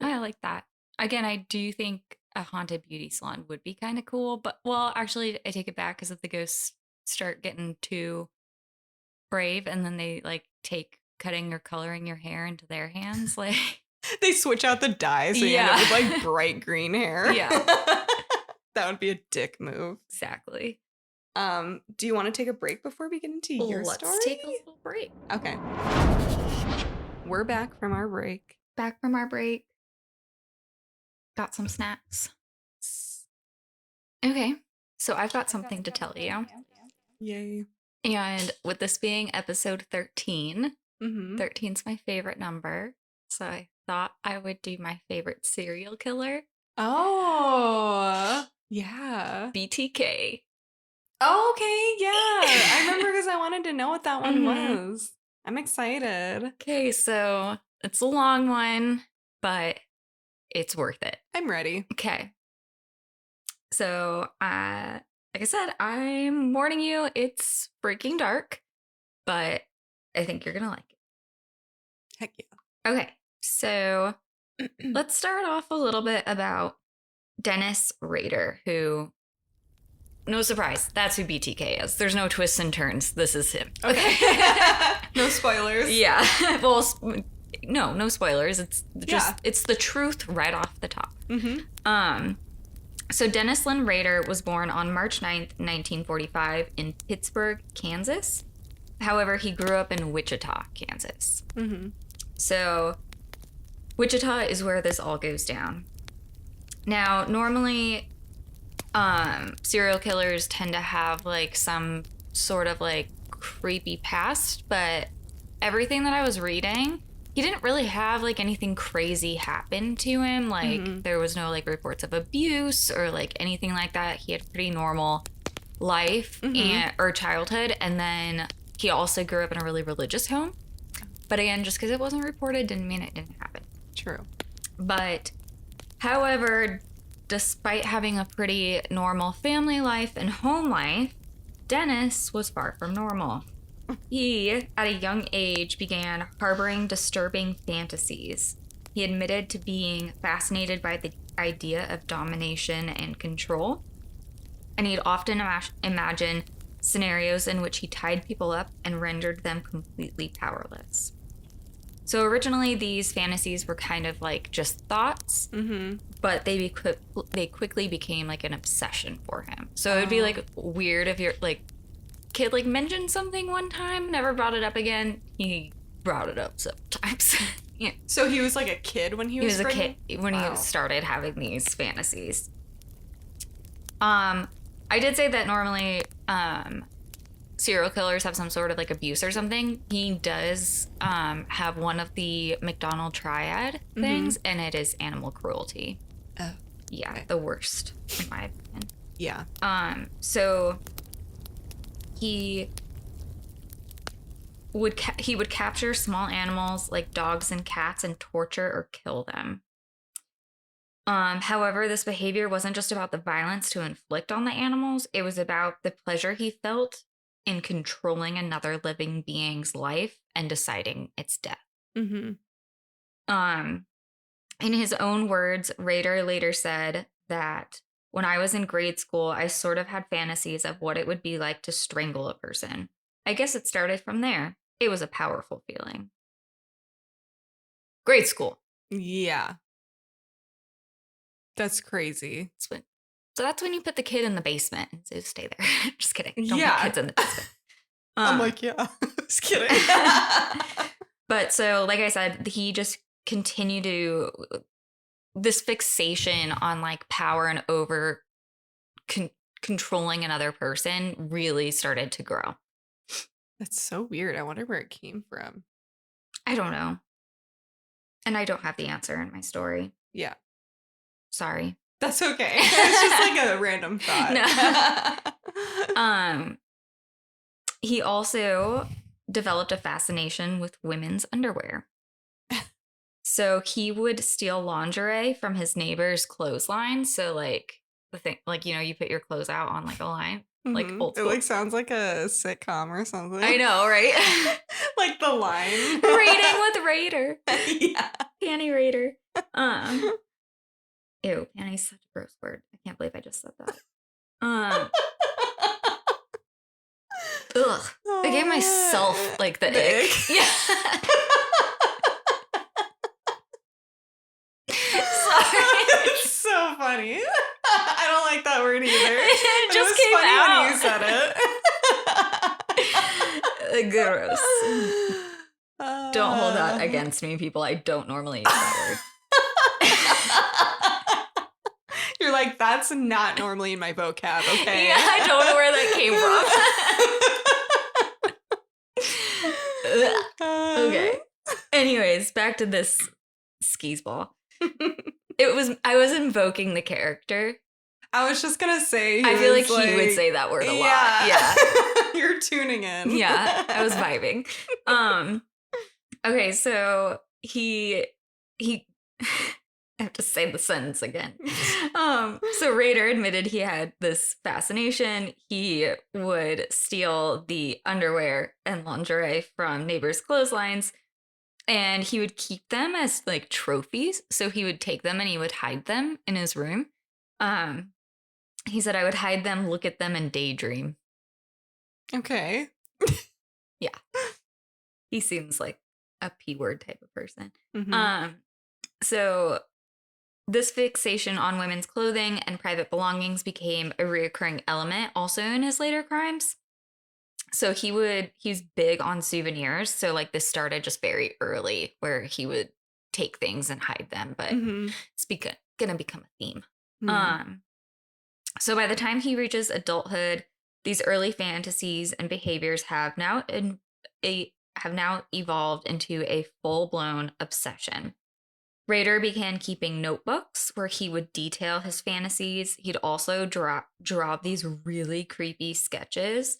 I like that. Again, I do think a haunted beauty salon would be kind of cool, but well, actually, I take it back because if the ghosts start getting too brave and then they like take cutting or coloring your hair into their hands, like They switch out the dye so you end up with Yeah. like bright green hair. Yeah. That would be a dick move. exactly. Do you want to take a break before we get into your Let's story? take a little break. Okay. We're back from our break. Back from our break. Got some snacks. Okay, so I've got something to tell you. Yay. And with this being episode 13, Mm-hmm. 13's my favorite number. So I thought I would do my favorite serial killer, Oh, yeah. BTK. Oh, okay, yeah. I remember because I wanted to know what that one Mhm. was. I'm excited. Okay, so it's a long one, but it's worth it. I'm ready. Okay. So, like I said, I'm warning you, it's freaking dark, but I think you're going to like it. Heck yeah. Okay, so let's start off a little bit about Dennis Rader, who, no surprise, that's who BTK is. There's no twists and turns. This is him. Okay. No spoilers. Yeah. Well, no spoilers. It's just, Yeah. it's the truth right off the top. Mm-hmm. So Dennis Lynn Rader was born on March 9th, 1945 in Pittsburgh, Kansas. However, he grew up in Wichita, Kansas. Mm-hmm. So Wichita is where this all goes down. Now, normally, serial killers tend to have like some sort of like creepy past, but everything that I was reading, he didn't really have like anything crazy happen to him. Like there was no like reports of abuse or like anything like that. He had a pretty normal life or childhood, and then he also grew up in a really religious home. But again, just because it wasn't reported didn't mean it didn't happen. True. But, however, despite having a pretty normal family life and home life, Dennis was far from normal. He, at a young age, began harboring disturbing fantasies. He admitted to being fascinated by the idea of domination and control, and he'd often imagine scenarios in which he tied people up and rendered them completely powerless. So originally, these fantasies were kind of like just thoughts, but they quickly became like an obsession for him. So it would be like weird if you're like, kid like mentioned something one time, never brought it up again. He brought it up sometimes. Yeah. So he was like a kid when he He was was a pregnant? kid when he started having these fantasies. I did say that normally serial killers have some sort of like abuse or something. He does have one of the McDonald triad things, and it is animal cruelty. Oh. Yeah, Okay. the worst, in my opinion. Yeah. So he would capture small animals like dogs and cats and torture or kill them. However, this behavior wasn't just about the violence to inflict on the animals. It was about the pleasure he felt in controlling another living being's life and deciding its death. Mm-hmm. In his own words, Rader later said that when I was in grade school, I sort of had fantasies of what it would be like to strangle a person. I guess it started from there. It was a powerful feeling. Grade school. Yeah. That's crazy. So that's when you put the kid in the basement and say, stay there. Just kidding. Don't Yeah. put kids in the basement. I'm like, yeah. Just kidding. But so, like I said, he just continued to, this fixation on like power and over controlling another person really started to grow. That's so weird. I wonder where it came from. I don't know. And I don't have the answer in my story. Yeah. Sorry. That's okay. It's just like a random thought. He also developed a fascination with women's underwear. So he would steal lingerie from his neighbor's clothesline. So like the thing, like, you know, you put your clothes out on like a line, like old It school. like sounds like a sitcom or something. I know, right? Like the line. Reading with Rader. Yeah. Panty Rader. Ew, panty's such a gross word. I can't believe I just said that. Ugh. I gave myself like the ick. Yeah. Sorry. It's so funny. I don't like that word either. It just was came funny out when you said it. Gross. Don't hold that against me, people. I don't normally use that word. You're like, that's not normally in my vocab, okay? Yeah, I don't know where that came from. Okay. Anyways, back to this skis ball. I was invoking the character. I was just gonna say I feel like he would say that word a lot. Yeah. You're tuning in. Yeah, I was vibing. Okay, so he I have to say the sentence again. So Rader admitted he had this fascination. He would steal the underwear and lingerie from neighbors' clotheslines, and he would keep them as like trophies. So he would take them and he would hide them in his room. He said, I would hide them, look at them, and daydream. Okay. Yeah. He seems like a P-word type of person. Mhm. So this fixation on women's clothing and private belongings became a reoccurring element also in his later crimes. So he's big on souvenirs. So like this started just very early where he would take things and hide them, but it's gonna become a theme. So by the time he reaches adulthood, these early fantasies and behaviors have now evolved into a full-blown obsession. Rader began keeping notebooks where he would detail his fantasies. He'd also draw these really creepy sketches.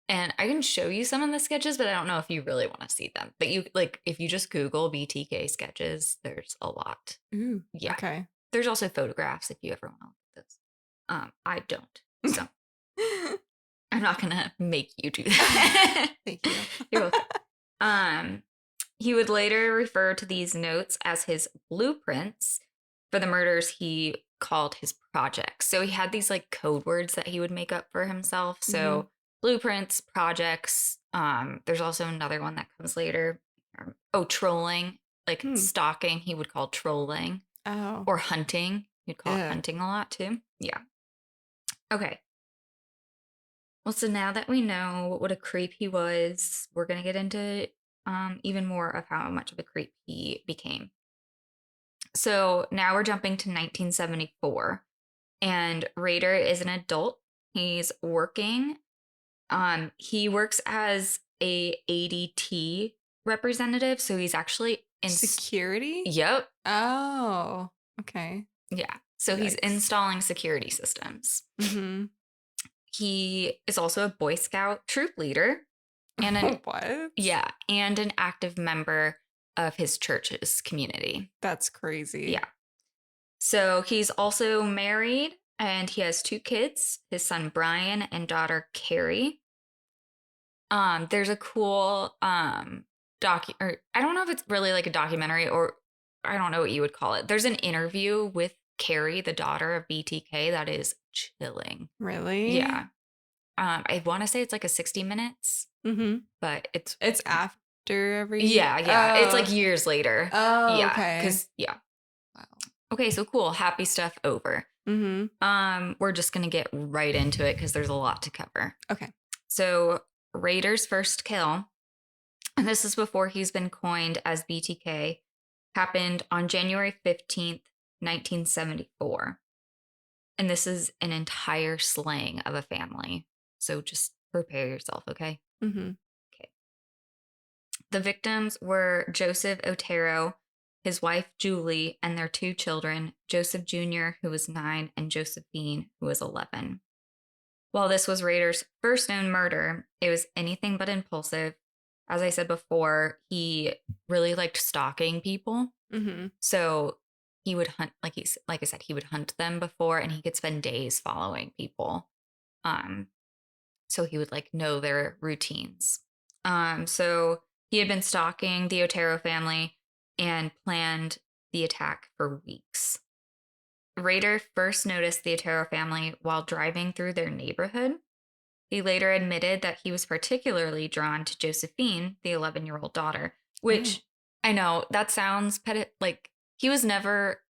And I can show you some of the sketches, but I don't know if you really want to see them. But you like if you just Google BTK sketches, there's a lot. Ooh. Yeah. Okay. There's also photographs if you ever want to look at this. I don't. So I'm not gonna make you do that. Thank you. You're welcome. He would later refer to these notes as his blueprints for the murders he called his projects. So he had these like code words that he would make up for himself. So blueprints, projects. There's also another one that comes later. Trolling, like stalking, he would call trolling. Oh. Or hunting. He'd call it hunting a lot too. Yeah. Okay. Well, so now that we know what a creep he was, we're going to get into even more of how much of a creep he became. So now we're jumping to 1974, and Rader is an adult. He's working. He works as a ADT representative, so he's actually in security. Yep. Oh, okay. Yeah. So he's installing security systems. He is also a Boy Scout troop leader. And what? Yeah, and an active member of his church's community. That's crazy. Yeah. So he's also married, and he has 2 kids, his son Brian and daughter Carrie. There's a cool or I don't know if it's really like a documentary, or I don't know what you would call it. There's an interview with Carrie, the daughter of BTK, that is chilling. Really? Yeah. I want to say it's like a 60 minutes, but it's after every. Yeah. It's like years later. Oh, yeah, okay. Because Wow. Okay, so cool. Happy stuff over. We're just gonna get right into it because there's a lot to cover. Okay. So Rader's first kill, and this is before he's been coined as BTK, happened on January 15th, 1974. And this is an entire slaying of a family. So just prepare yourself, okay? Okay. The victims were Joseph Otero, his wife, Julie, and their 2 children, Joseph Jr., who was 9, and Josephine, who was 11. While this was Rader's first known murder, it was anything but impulsive. As I said before, he really liked stalking people. Mm-hmm. So he would hunt, like I said, he would hunt them before, and he could spend days following people. So he would like know their routines. So he had been stalking the Otero family and planned the attack for weeks. Rader first noticed the Otero family while driving through their neighborhood. He later admitted that he was particularly drawn to Josephine, the 11-year-old daughter, which I know that sounds like he was never,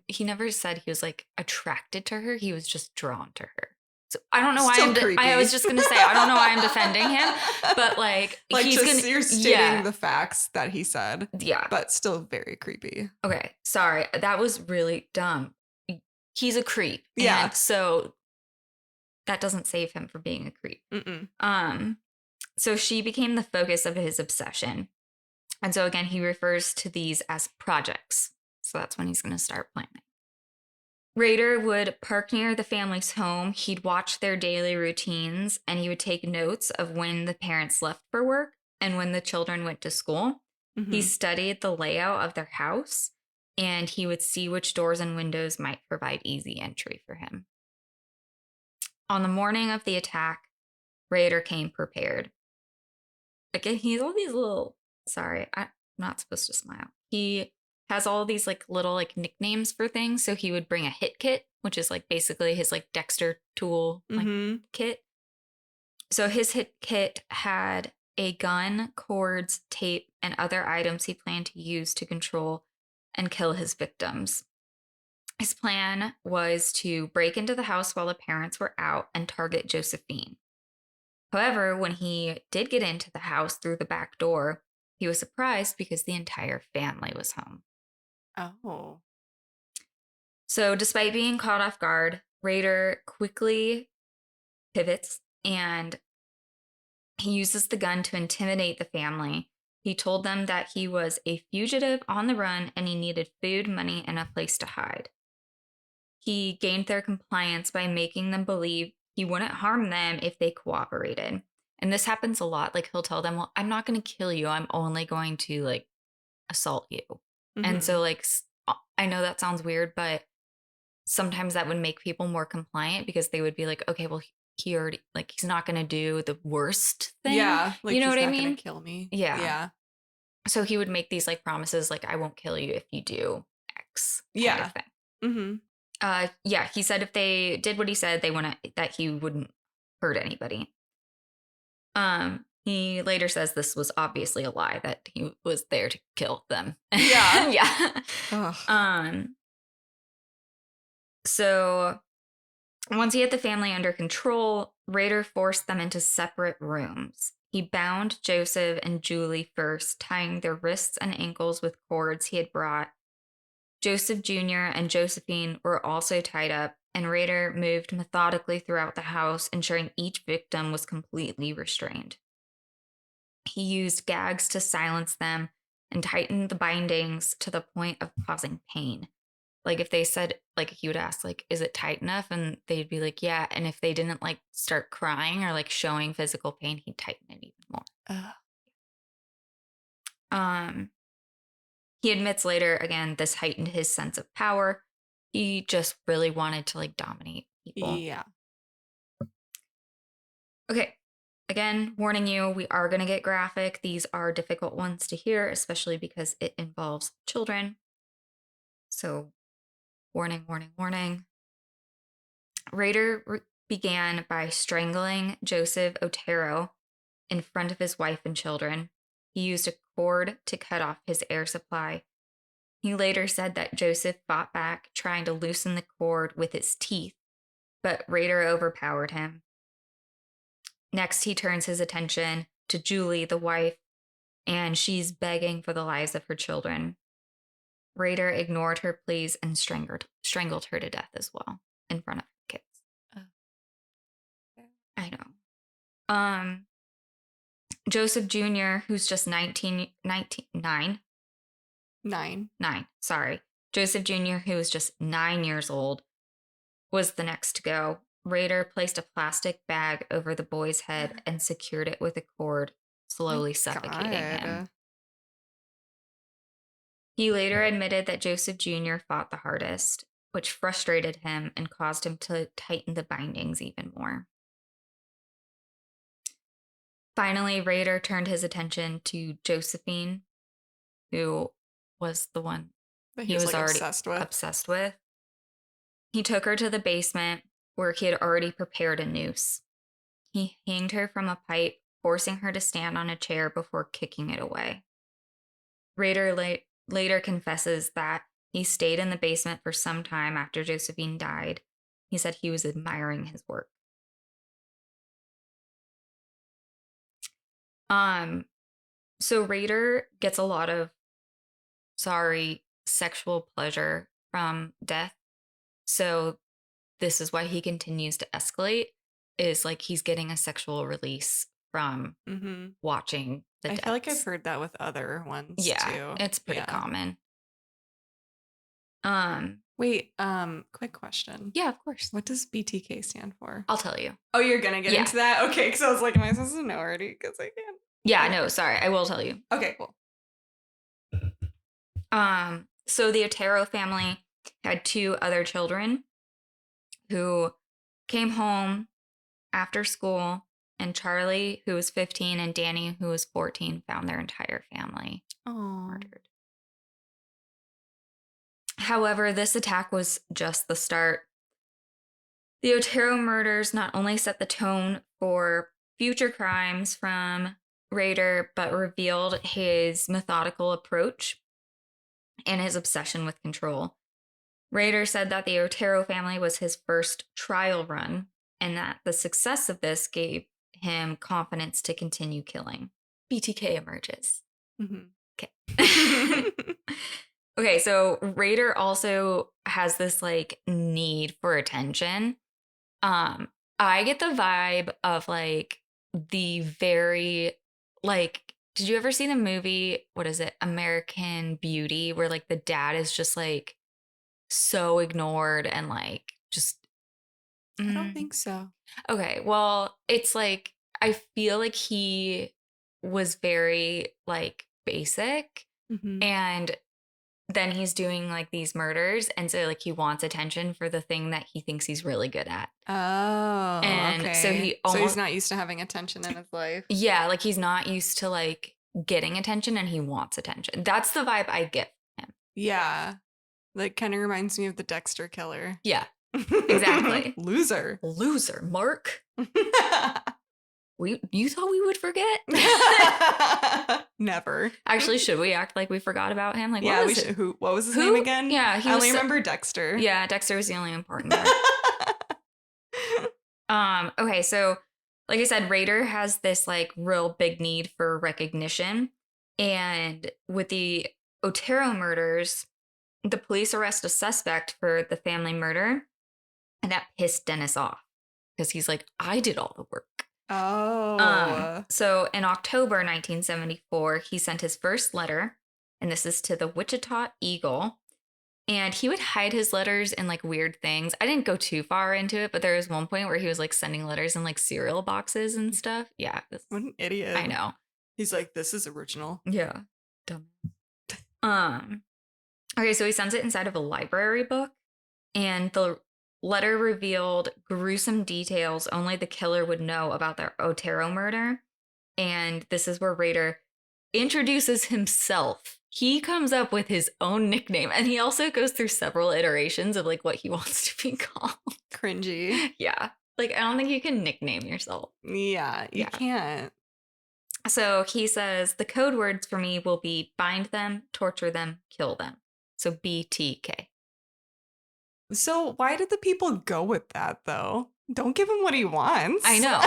he never said he was like attracted to her. He was just drawn to her. So I don't know why I was just going to say, I don't know why I'm defending him, but like you're stating the facts that he said. Yeah. But still very creepy. Okay. Sorry. That was really dumb. He's a creep. Yeah. And so that doesn't save him from being a creep. Mm-mm. So she became the focus of his obsession. And so again, he refers to these as projects. So that's when he's going to start planning. Rader would park near the family's home. He'd watch their daily routines, and he would take notes of when the parents left for work and when the children went to school. Mm-hmm. He studied the layout of their house, and he would see which doors and windows might provide easy entry for him. On the morning of the attack, Rader came prepared. Again, he has all these little... Sorry, I'm not supposed to smile. He has all these like little like nicknames for things. So he would bring a hit kit, which is like basically his like Dexter tool like kit. So his hit kit had a gun, cords, tape, and other items he planned to use to control and kill his victims. His plan was to break into the house while the parents were out and target Josephine. However, when he did get into the house through the back door, he was surprised because the entire family was home. Oh. So despite being caught off guard, Rader quickly pivots and he uses the gun to intimidate the family. He told them that he was a fugitive on the run and he needed food, money, and a place to hide. He gained their compliance by making them believe he wouldn't harm them if they cooperated. And this happens a lot. Like he'll tell them, well, I'm not going to kill you. I'm only going to like assault you. Mm-hmm. And so like, I know that sounds weird, but sometimes that would make people more compliant because they would be like, okay, well, he already, like, he's not going to do the worst thing. Yeah. Like, you know he's what I not mean? Gonna kill me. Yeah. Yeah. So he would make these like promises, like, I won't kill you if you do X. Yeah. Kind of thing. Mm-hmm. Yeah. He said if they did what he said, that he wouldn't hurt anybody. He later says this was obviously a lie, that he was there to kill them. Yeah. Yeah. Ugh. So once he had the family under control, Rader forced them into separate rooms. He bound Joseph and Julie first, tying their wrists and ankles with cords he had brought. Joseph Jr. and Josephine were also tied up, and Rader moved methodically throughout the house, ensuring each victim was completely restrained. He used gags to silence them and tightened the bindings to the point of causing pain. Like if they said, like he would ask, like, is it tight enough? And they'd be like, yeah. And if they didn't like start crying or like showing physical pain, he'd tighten it even more. He admits later, again, this heightened his sense of power. He just really wanted to like dominate people. Yeah. Okay. Again, warning you, we are going to get graphic. These are difficult ones to hear, especially because it involves children. So warning, warning, warning. Rader began by strangling Joseph Otero in front of his wife and children. He used a cord to cut off his air supply. He later said that Joseph fought back, trying to loosen the cord with his teeth, but Rader overpowered him. Next, he turns his attention to Julie, the wife, and she's begging for the lives of her children. Rader ignored her pleas and strangled her to death as well in front of her kids. I know. Joseph Jr., who's just 9, 9. 9, sorry. Joseph Jr., who was just 9 years old, was the next to go. Rader placed a plastic bag over the boy's head and secured it with a cord, slowly suffocating him. He later admitted that Joseph Jr. fought the hardest, which frustrated him and caused him to tighten the bindings even more. Finally, Rader turned his attention to Josephine, who was the one But he was like, already obsessed with. He took her to the basement where he had already prepared a noose. He hanged her from a pipe, forcing her to stand on a chair before kicking it away. Rader later confesses that he stayed in the basement for some time after Josephine died. He said he was admiring his work. So Rader gets a lot of, sexual pleasure from death. So this is why he continues to escalate, is like he's getting a sexual release from watching the deaths. I feel like I've heard that with other ones too. It's pretty common. Wait, quick question. Yeah, of course. What does BTK stand for? I'll tell you. Oh, you're gonna get into that? Okay, because I was like, am I supposed to know already? Because I can't. Yeah, no, sorry. I will tell you. Okay, cool. So the Otero family had 2 other children who came home after school, and Charlie, who was 15, and Danny, who was 14, found their entire family murdered. However, this attack was just the start. The Otero murders not only set the tone for future crimes from Rader, but revealed his methodical approach and his obsession with control. Rader said that the Otero family was his first trial run, and that the success of this gave him confidence to continue killing. BTK emerges. Okay. Okay, so Rader also has this like need for attention. I get the vibe of like the very like, did you ever see the movie, what is it, American Beauty, where like the dad is just like so ignored and like just I don't think so. Okay, well, it's like I feel like he was very like basic, and then he's doing like these murders, and so like he wants attention for the thing that he thinks he's really good at. Oh, and okay. so he's not used to having attention in his life. Yeah, like he's not used to like getting attention, and he wants attention. That's the vibe I get from him. Yeah, like kind of reminds me of the Dexter killer. Yeah, exactly. Loser, Mark. You thought we would forget? Never. Actually, should we act like we forgot about him? Like, yeah, we should. What was his name again? Yeah, I only remember Dexter. Yeah, Dexter was the only important part. Okay, so like I said, Rader has this like real big need for recognition, and with the Otero murders, the police arrest a suspect for the family murder, and that pissed Dennis off because he's like, I did all the work. Oh. So in October 1974, he sent his first letter, and this is to the Wichita Eagle. And he would hide his letters in like weird things. I didn't go too far into it, but there was one point where he was like sending letters in like cereal boxes and stuff. Yeah. What an idiot. I know. He's like, this is original. Yeah. Dumb. Okay, so he sends it inside of a library book, and the letter revealed gruesome details only the killer would know about the Otero murder. And this is where Rader introduces himself. He comes up with his own nickname, and he also goes through several iterations of like what he wants to be called. Cringy. Yeah. Like, I don't think you can nickname yourself. Yeah, you can't. So he says, the code words for me will be bind them, torture them, kill them. So BTK. So why did the people go with that though? Don't give him what he wants. I know.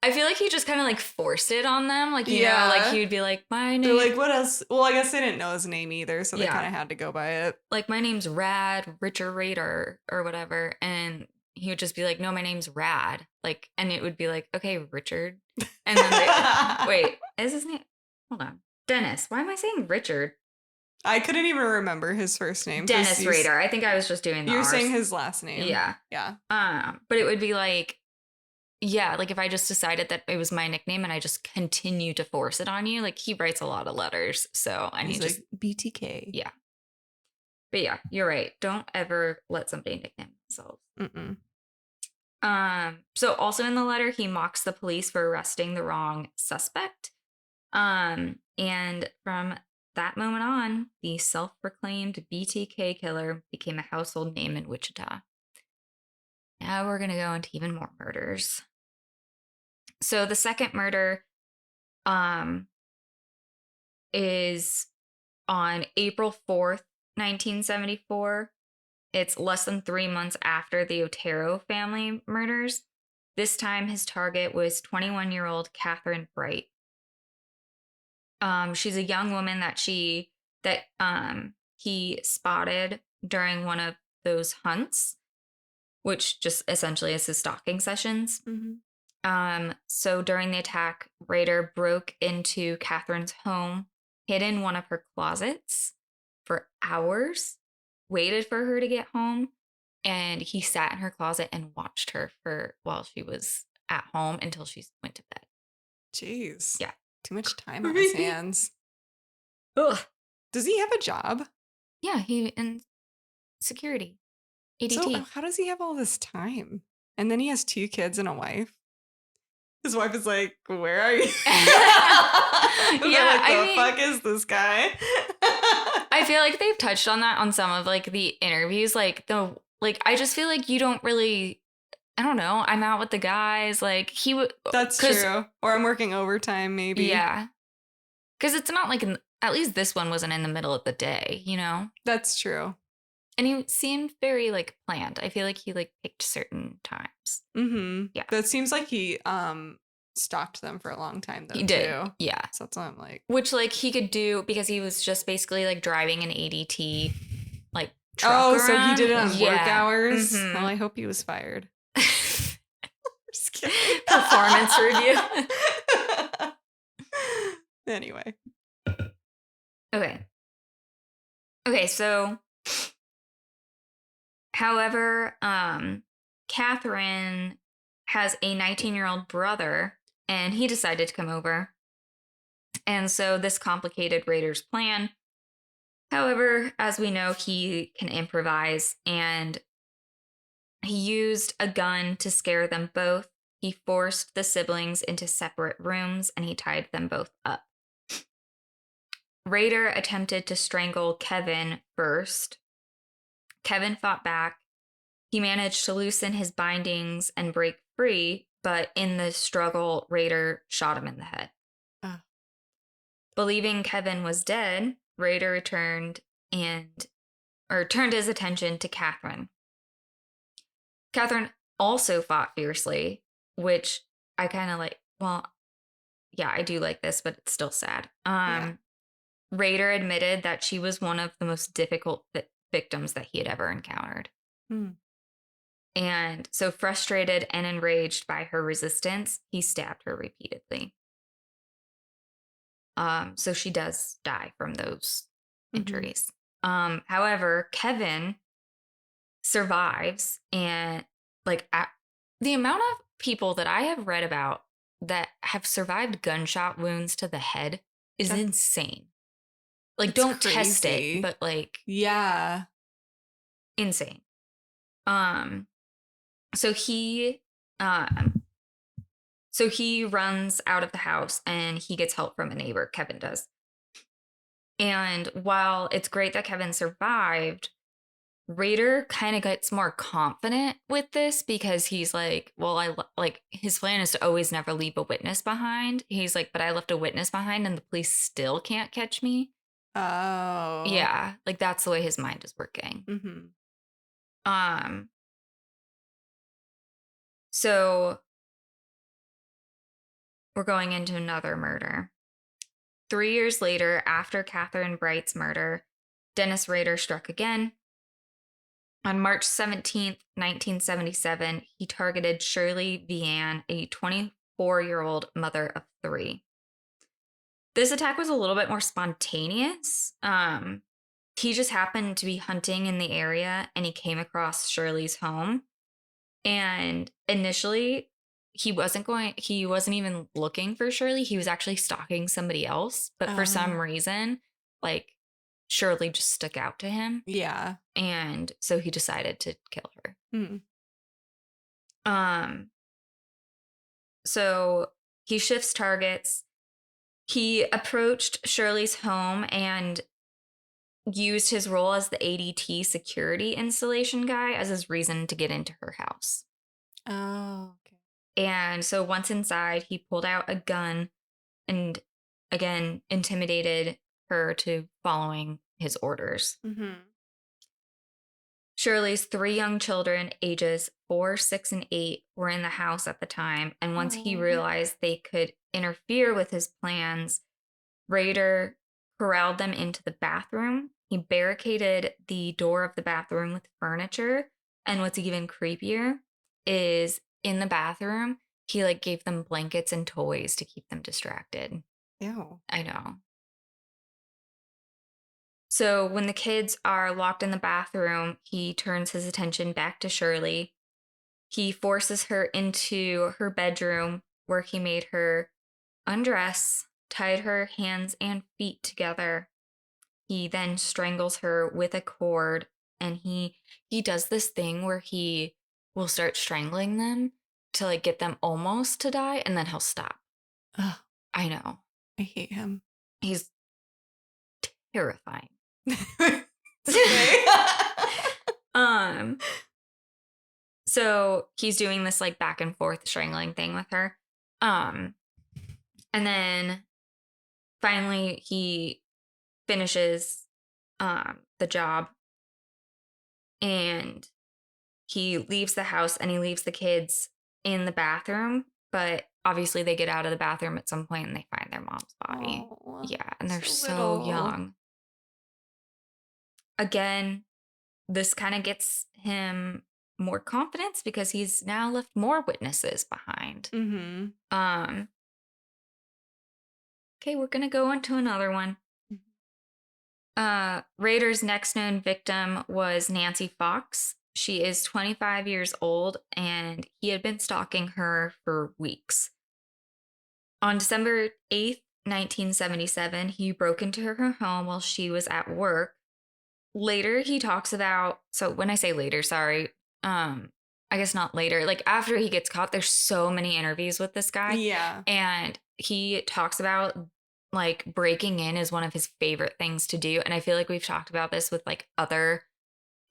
I feel like he just kind of like forced it on them. Like, you know, like he would be like, my name. They're like, what else? Well, I guess they didn't know his name either, so they kind of had to go by it. Like, my name's Richard Rader or whatever. And he would just be like, no, my name's Rad. Like, and it would be like, okay, Richard. And then wait, is his name? Hold on. Dennis. Why am I saying Richard? I couldn't even remember his first name. Dennis Rader. I think I was just doing the You're R's. saying his last name. Yeah. Yeah. But it would be like, yeah, like if I just decided that it was my nickname and I just continue to force it on you, like he writes a lot of letters. So I He's need like just, BTK. yeah. But yeah, you're right. Don't ever let somebody nickname themselves. Mm-mm. So also in the letter, he mocks the police for arresting the wrong suspect. And from that moment on, the self-proclaimed BTK Killer became a household name in Wichita. Now we're going to go into even more murders. So the second murder is on April 4th, 1974. It's less than 3 months after the Otero family murders. This time his target was 21-year-old Catherine Bright. She's a young woman that he spotted during one of those hunts, which just essentially is his stalking sessions. Mm-hmm. So during the attack, Rader broke into Catherine's home, hid in one of her closets for hours, waited for her to get home, and he sat in her closet and watched her while she was at home until she went to bed. Jeez. Yeah. Too much time on his hands. Ugh. Does he have a job? Yeah, he in security. ADT. So how does he have all this time? And then he has 2 kids and a wife. His wife is like, "Where are you?" Yeah, like, the fuck is this guy? I feel like they've touched on that on some of like the interviews. I just feel like you don't really. I don't know. I'm out with the guys. Like he would. That's true. Or I'm working overtime, maybe. Yeah. Because it's not like at least this one wasn't in the middle of the day, you know? That's true. And he seemed very like planned. I feel like he like picked certain times. Mm-hmm. Yeah. That seems like he stalked them for a long time though. He did. Too. Yeah. So that's what I'm like. Which like he could do because he was just basically like driving an ADT like truck so he around. did it on work hours. Mhm. Well, I hope he was fired. Just kidding. Performance review. Anyway. Okay, so however, Catherine has a 19-year-old brother and he decided to come over. And so this complicated Rader's plan. However, as we know, he can improvise and he used a gun to scare them both. He forced the siblings into separate rooms and he tied them both up. Rader attempted to strangle Kevin first. Kevin fought back. He managed to loosen his bindings and break free, but in the struggle, Rader shot him in the head. Believing Kevin was dead, Rader turned his attention to Catherine. Catherine also fought fiercely, which I kind of like. Well, yeah, I do like this, but it's still sad. Rader admitted that she was one of the most difficult victims that he had ever encountered. And so frustrated and enraged by her resistance, he stabbed her repeatedly. So she does die from those injuries. However, Kevin survives, and like the amount of people that I have read about that have survived gunshot wounds to the head is insane. Like, don't test it, but like, yeah, insane. So he runs out of the house and he gets help from a neighbor. Kevin does. And while it's great that Kevin survived, Rader kind of gets more confident with this because he's like, well, his plan is to always never leave a witness behind. He's like, but I left a witness behind and the police still can't catch me. Oh. Yeah, like that's the way his mind is working. So we're going into another murder. 3 years later, after Catherine Bright's murder, Dennis Rader struck again. On March 17th, 1977, he targeted Shirley Vianne, a 24-year-old mother of 3. This attack was a little bit more spontaneous. He just happened to be hunting in the area and he came across Shirley's home. And initially, he wasn't even looking for Shirley. He was actually stalking somebody else. But for some reason, like Shirley just stuck out to him. Yeah. And so he decided to kill her. Mm. So he shifts targets. He approached Shirley's home and used his role as the ADT security installation guy as his reason to get into her house. Oh, okay. And so once inside, he pulled out a gun and again intimidated her to following his orders. Mm-hmm. Shirley's 3 young children, ages 4, 6, and 8, were in the house at the time. And once he realized they could interfere with his plans, Rader corralled them into the bathroom. He barricaded the door of the bathroom with furniture. And what's even creepier is in the bathroom, he like gave them blankets and toys to keep them distracted. Ew. I know. So when the kids are locked in the bathroom, he turns his attention back to Shirley. He forces her into her bedroom where he made her undress, tied her hands and feet together. He then strangles her with a cord, and he does this thing where he will start strangling them to like get them almost to die, and then he'll stop. Ugh, I know. I hate him. He's terrifying. Okay. So he's doing this like back and forth strangling thing with her. And then finally he finishes the job and he leaves the house and he leaves the kids in the bathroom, but obviously they get out of the bathroom at some point and they find their mom's body. Oh, Yeah, and they're so so little. young. Again, this kind of gets him more confidence because he's now left more witnesses behind. Mm-hmm. Okay, we're gonna go on to another one. Rader's next known victim was Nancy Fox. She is 25 years old and he had been stalking her for weeks. On December 8th, 1977, he broke into her home while she was at work. Later, he talks about, so when I say later, sorry, I guess not later, like after he gets caught, there's so many interviews with this guy. Yeah. And he talks about like breaking in is one of his favorite things to do. And I feel like we've talked about this with like other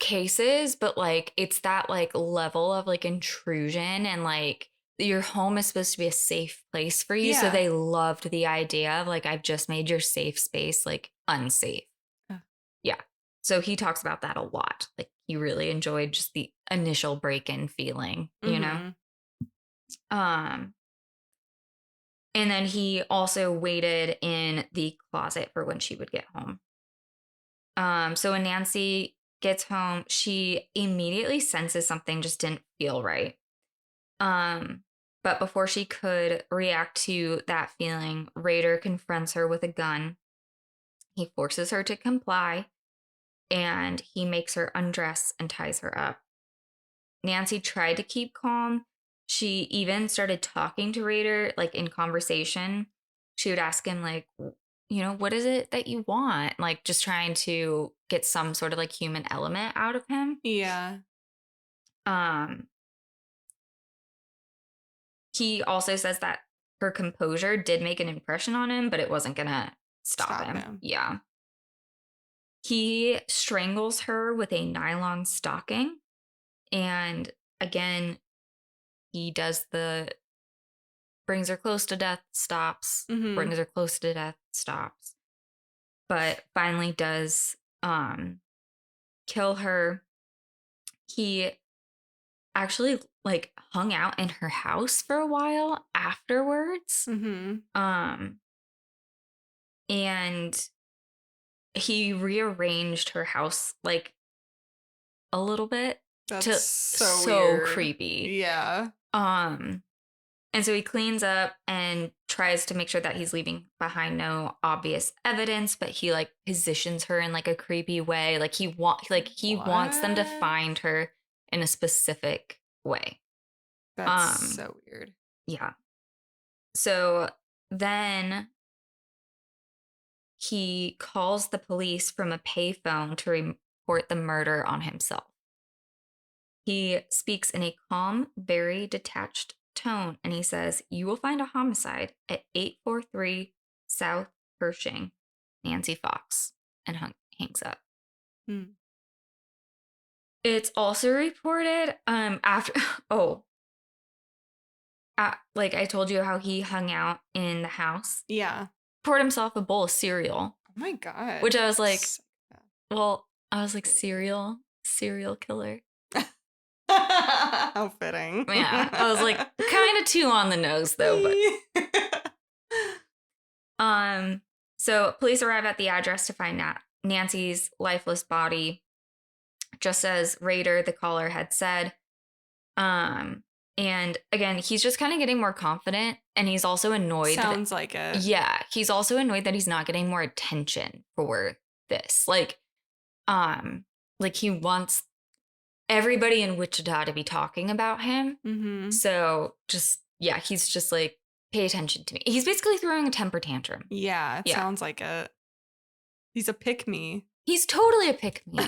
cases, but like it's that like level of like intrusion and like your home is supposed to be a safe place for you. So Yeah. they loved the idea of like, I've just made your safe space like unsafe. Yeah. So he talks about that a lot. Like he really enjoyed just the initial break-in feeling, you know? And then he also waited in the closet for when she would get home. So when Nancy gets home, she immediately senses something just didn't feel right. But before she could react to that feeling, Rader confronts her with a gun. He forces her to comply, and he makes her undress and ties her up. Nancy tried to keep calm. She even started talking to Rader, like in conversation. She would ask him, like, you know, what is it that you want? Like, just trying to get some sort of like human element out of him. Yeah. He also says that her composure did make an impression on him, but it wasn't gonna stop him. Yeah. He strangles her with a nylon stocking. And again, he does brings her close to death, stops, brings her close to death, stops. But finally does kill her. He actually like hung out in her house for a while afterwards. And he rearranged her house like a little bit. That's so weird. Creepy. Yeah. And so he cleans up and tries to make sure that he's leaving behind no obvious evidence, but he like positions her in like a creepy way. Like he wants them to What? find her in a specific way. That's so weird. Yeah. So then he calls the police from a payphone to report the murder on himself. He speaks in a calm, very detached tone, and he says, "You will find a homicide at 843 South Pershing, Nancy Fox," and hangs up. Hmm. It's also reported after like I told you how he hung out in the house. Yeah. Poured himself a bowl of cereal, Oh my God. which I was like, Psycho. serial killer. How fitting. Yeah, I was like, kind of too on the nose though, but so police arrive at the address to find Nancy's lifeless body, just as Rader, the caller, had said. And again, he's just kind of getting more confident, and he's also annoyed. Sounds like it. Yeah, he's also annoyed that he's not getting more attention for this. Like he wants everybody in Wichita to be talking about him. Mm-hmm. So he's just like, pay attention to me. He's basically throwing a temper tantrum. Yeah, it sounds like it. He's a pick-me. He's totally a pick-me.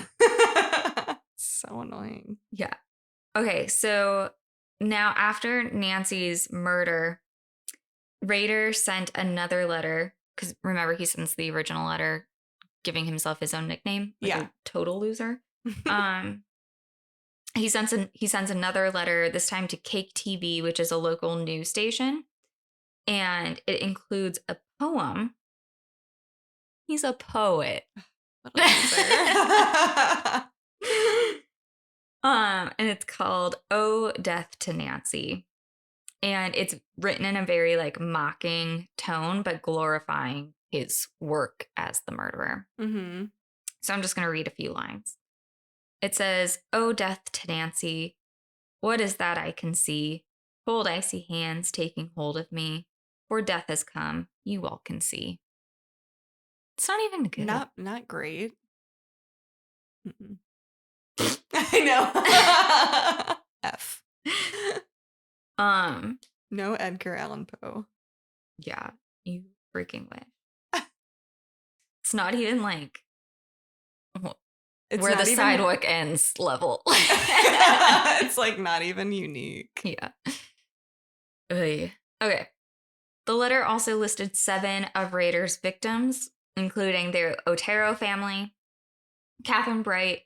So annoying. Yeah. Okay, so now after Nancy's murder, Rader sent another letter, because remember, he sends the original letter giving himself his own nickname. Like a total loser. He sends another letter, this time to Cake TV, which is a local news station, and it includes a poem. He's a poet. And it's called "Oh, Death to Nancy," and it's written in a very like mocking tone, but glorifying his work as the murderer. Mm-hmm. So I'm just going to read a few lines. It says, "Oh, death to Nancy, what is that I can see? Cold icy hands taking hold of me, for death has come, you all can see." It's not even good. Not great. Mm-mm. I know. F. No Edgar Allan Poe. Yeah, you freaking wish. It's not even like where the sidewalk ends level. It's like not even unique. Yeah. Okay. The letter also listed 7 of Rader's victims, including their Otero family, Catherine Bright,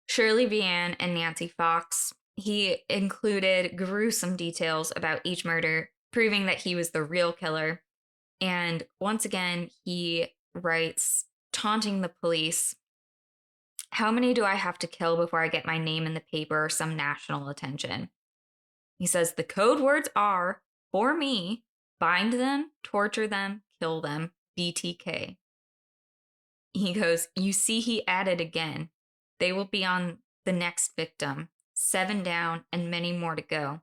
Shirley Vianne, and Nancy Fox. He included gruesome details about each murder, proving that he was the real killer. And once again, he writes, taunting the police, "How many do I have to kill before I get my name in the paper or some national attention?" He says the code words are, for me, bind them, torture them, kill them, BTK. He goes, "You see, he added again. They will be on the next victim. 7 down and many more to go.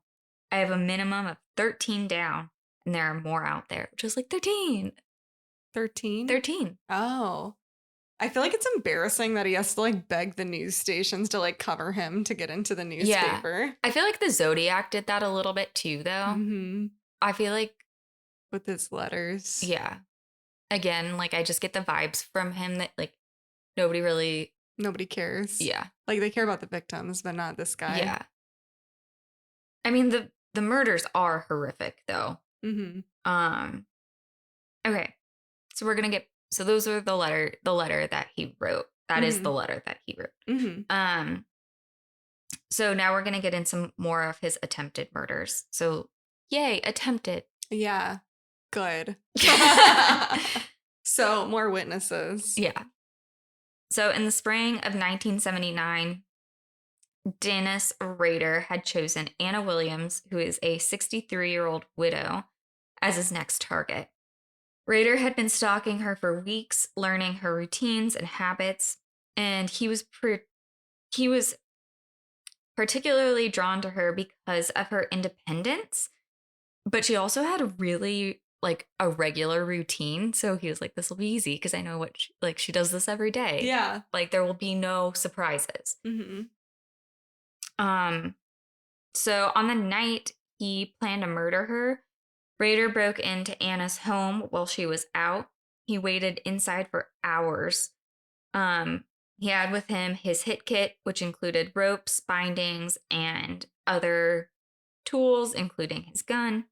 I have a minimum of 13 down, and there are more out there." Just like 13. 13? 13. Oh. I feel like it's embarrassing that he has to like beg the news stations to like cover him to get into the newspaper. Yeah. I feel like the Zodiac did that a little bit too, though. Mm-hmm. I feel like with his letters. Yeah. Again, like I just get the vibes from him that like nobody cares. Yeah. Like they care about the victims, but not this guy. Yeah. I mean the murders are horrific though. Mm-hmm. Okay. So we're gonna get those are the letter that he wrote. That is the letter that he wrote. Mm-hmm. So now we're gonna get into more of his attempted murders. So yay, attempted. Yeah. Good. So more witnesses. Yeah. So in the spring of 1979, Dennis Rader had chosen Anna Williams, who is a 63-year-old widow, as his next target. Rader had been stalking her for weeks, learning her routines and habits, and he was particularly drawn to her because of her independence But she also had a really like a regular routine. So he was like, this will be easy because I know what she does this every day. Yeah. Like there will be no surprises. Mm-hmm. So on the night he planned to murder her, Rader broke into Anna's home while she was out. He waited inside for hours. He had with him his hit kit, which included ropes, bindings, and other tools, including his gun.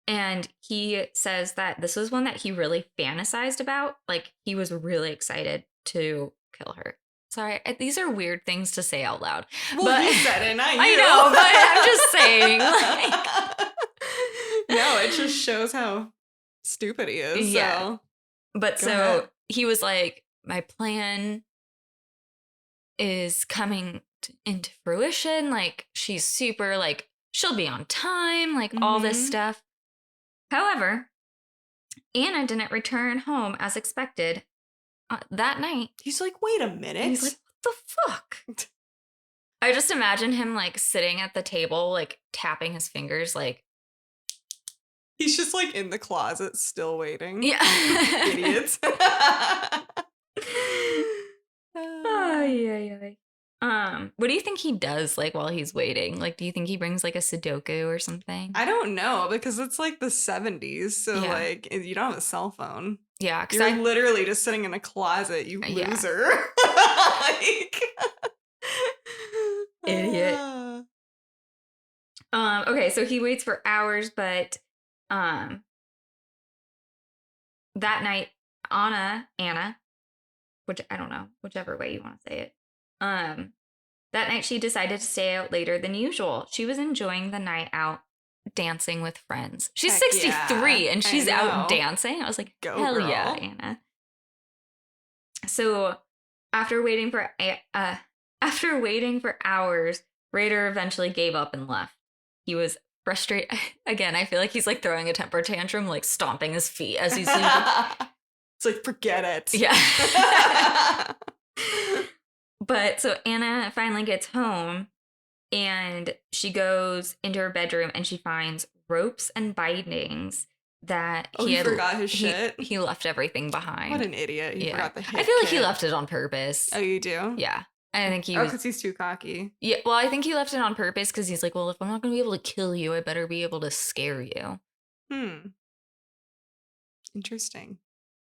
And he says that this was one that he really fantasized about. Like, he was really excited to kill her. Sorry, these are weird things to say out loud. Well, but you said it, not you. I know, but I'm just saying. Like, no, it just shows how stupid he is. Yeah. So. But Go so ahead. he was like, my plan is coming into fruition. Like, she's super, like, she'll be on time, like, all this Mhm. stuff. However, Anna didn't return home as expected that night. He's like, wait a minute. And he's like, what the fuck? I just imagine him, like, sitting at the table, like, tapping his fingers, like. He's just, like, in the closet still waiting. Yeah. Idiots. What do you think he does, like, while he's waiting? Like, do you think he brings, like, a Sudoku or something? I don't know, because it's, like, the 70s, so, Yeah. like, you don't have a cell phone. Yeah, because You're literally just sitting in a closet, you Yeah. loser. Like... Idiot. Okay, so he waits for hours, but that night, Anna, which I don't know, whichever way you want to say it. That night she decided to stay out later than usual. She was enjoying the night out dancing with friends. She's Heck 63 yeah, and I she's out know. dancing. I was like, Go, hell girl. yeah, Anna. So after waiting for hours, Rader eventually gave up and left. He was frustrated. Again, I feel like he's like throwing a temper tantrum, like stomping his feet as he's leaving. It's like, forget it. Yeah. But so Anna finally gets home and she goes into her bedroom and she finds ropes and bindings that Oh, he forgot his shit? He left everything behind. What an idiot. He forgot the hit I feel like he kit. left it on purpose. Oh, you do? Yeah. I think he Oh, was. because he's too cocky. Yeah, well, I think he left it on purpose because he's like, well, if I'm not going to be able to kill you, I better be able to scare you. Interesting.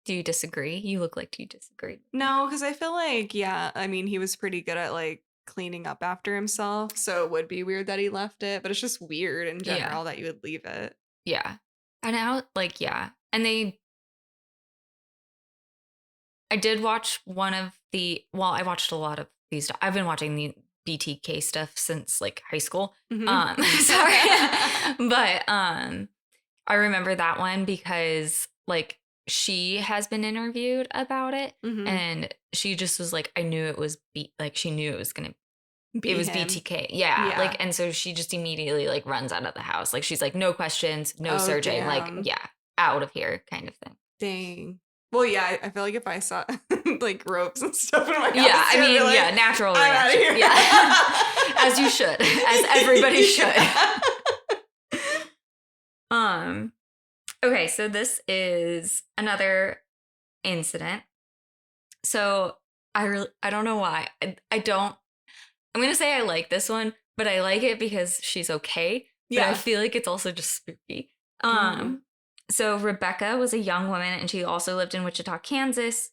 Do you disagree? You look like you disagree. No, because I feel like, yeah, I mean, he was pretty good at, like, cleaning up after himself, so it would be weird that he left it, but it's just weird in general that you would leave it. Yeah. And now, like, yeah. And I did watch I watched a lot of these. I've been watching the BTK stuff since, like, high school. Mhm. Sorry. But I remember that one because, like, she has been interviewed about it, Mhm. and she just was like, I knew it was she knew it was gonna it was him. BTK. Yeah. Yeah. Like, and so she just immediately, like, runs out of the house. Like, she's like, no questions, no Oh, searching. damn. Like, yeah, out of here kind of thing. Dang. Well, yeah, I feel like if I saw, like, ropes and stuff in my house, Yeah, I I'd be mean, like, yeah, natural I'm outta reaction. here. Yeah. As you should. As everybody should. Okay, so this is another incident. So I don't know why. I'm going to say I like this one, but I like it because she's okay. But Yeah. I feel like it's also just spooky. Mhm. So Rebecca was a young woman and she also lived in Wichita, Kansas.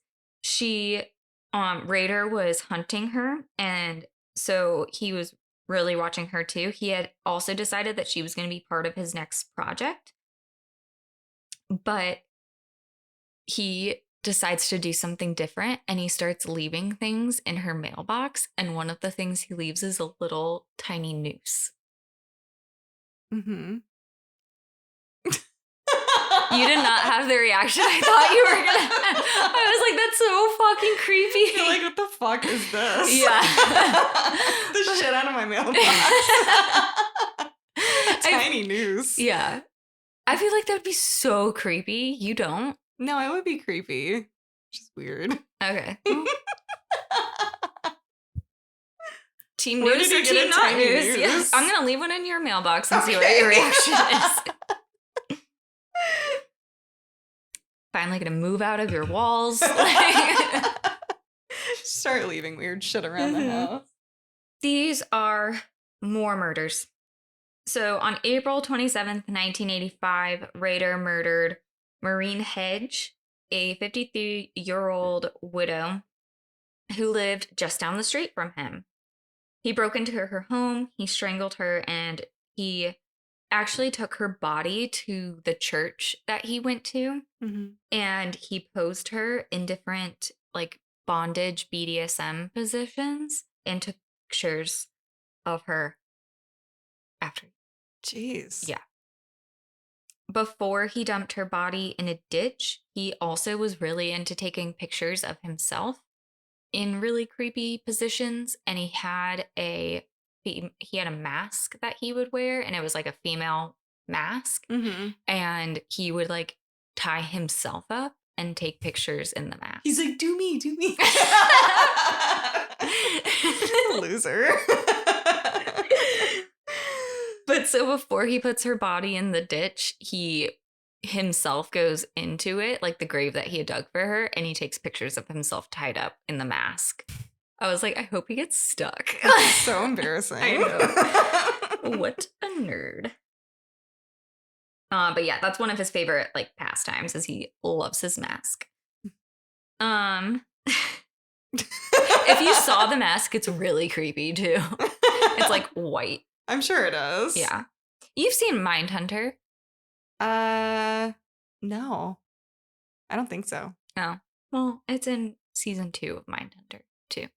Rader was hunting her, and so he was really watching her too. He had also decided that she was going to be part of his next project. But he decides to do something different and he starts leaving things in her mailbox. And one of the things he leaves is a little tiny noose. Mm-hmm. You did not have the reaction I thought you were going to. I was like, that's so fucking creepy. You're like, what the fuck is this? Yeah. The shit out of my mailbox. Tiny noose. Yeah. I feel like that would be so creepy. You don't? No, it would be creepy. Which is weird. Okay. Team Where news did or you get team a not tiny news? news? Yes. I'm going to leave one in your mailbox and see what Okay. your reaction is. Finally going to move out of your walls. Start leaving weird shit around the Mhm. house. These are more murders. So on April 27th, 1985, Rader murdered Maureen Hedge, a 53-year-old widow who lived just down the street from him. He broke into her home, he strangled her, and he actually took her body to the church that he went to, and he posed her in different like bondage BDSM positions and took pictures of her after. Jeez. Yeah. Before he dumped her body in a ditch, he also was really into taking pictures of himself in really creepy positions, and he had a mask that he would wear, and it was like a female mask, and he would like tie himself up and take pictures in the mask. He's like, do me. Loser. But so before he puts her body in the ditch, he himself goes into it, like the grave that he had dug for her, and he takes pictures of himself tied up in the mask. I was like, I hope he gets stuck. That's so embarrassing. I know. What a nerd. But yeah, that's one of his favorite like pastimes, is he loves his mask. If you saw the mask, it's really creepy too. It's like white. I'm sure it is. Yeah. You've seen Mindhunter? No. I don't think so. No. Well, it's in season 2 of Mindhunter too.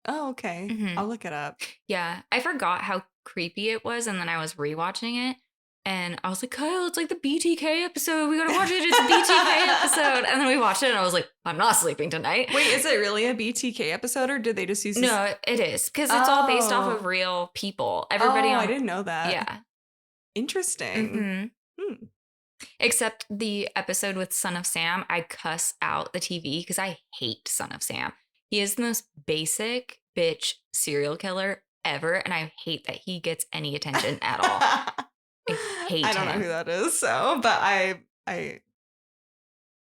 Oh, okay. Mhm. I'll look it up. Yeah. I forgot how creepy it was, and then I was rewatching it, and I was like, Kyle, it's like the BTK episode. We gotta watch it. It's a BTK episode. And then we watched it, and I was like, I'm not sleeping tonight. Wait, is it really a BTK episode, or did they just use this? No, it is, because it's all based off Oh. of real people. Everybody I on. didn't know that. Yeah. Interesting. Mhm. Except the episode with Son of Sam, I cuss out the TV because I hate Son of Sam. He is the most basic bitch serial killer ever, and I hate that he gets any attention at all. hate I don't know him. who that is, so but I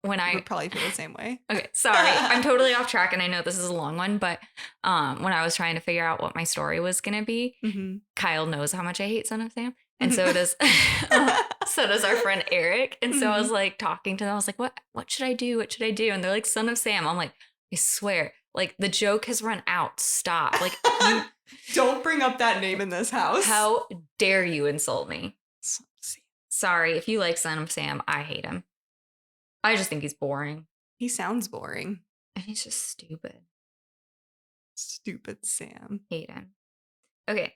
When I would probably feel the same way. Okay, sorry. I'm totally off track, and I know this is a long one, but when I was trying to figure out what my story was going to be, Kyle knows how much I hate Son of Sam, and so does our friend Eric. And so I was like talking to them. I was like, what should I do? What should I do? And they're like, Son of Sam. I'm like, I swear, like the joke has run out. Stop. Like, you Don't bring up that name in this house. how dare you insult me? Sorry, if you like Son of Sam, I hate him. I just think he's boring. He sounds boring. And he's just stupid. Stupid Sam. Hate him. Okay.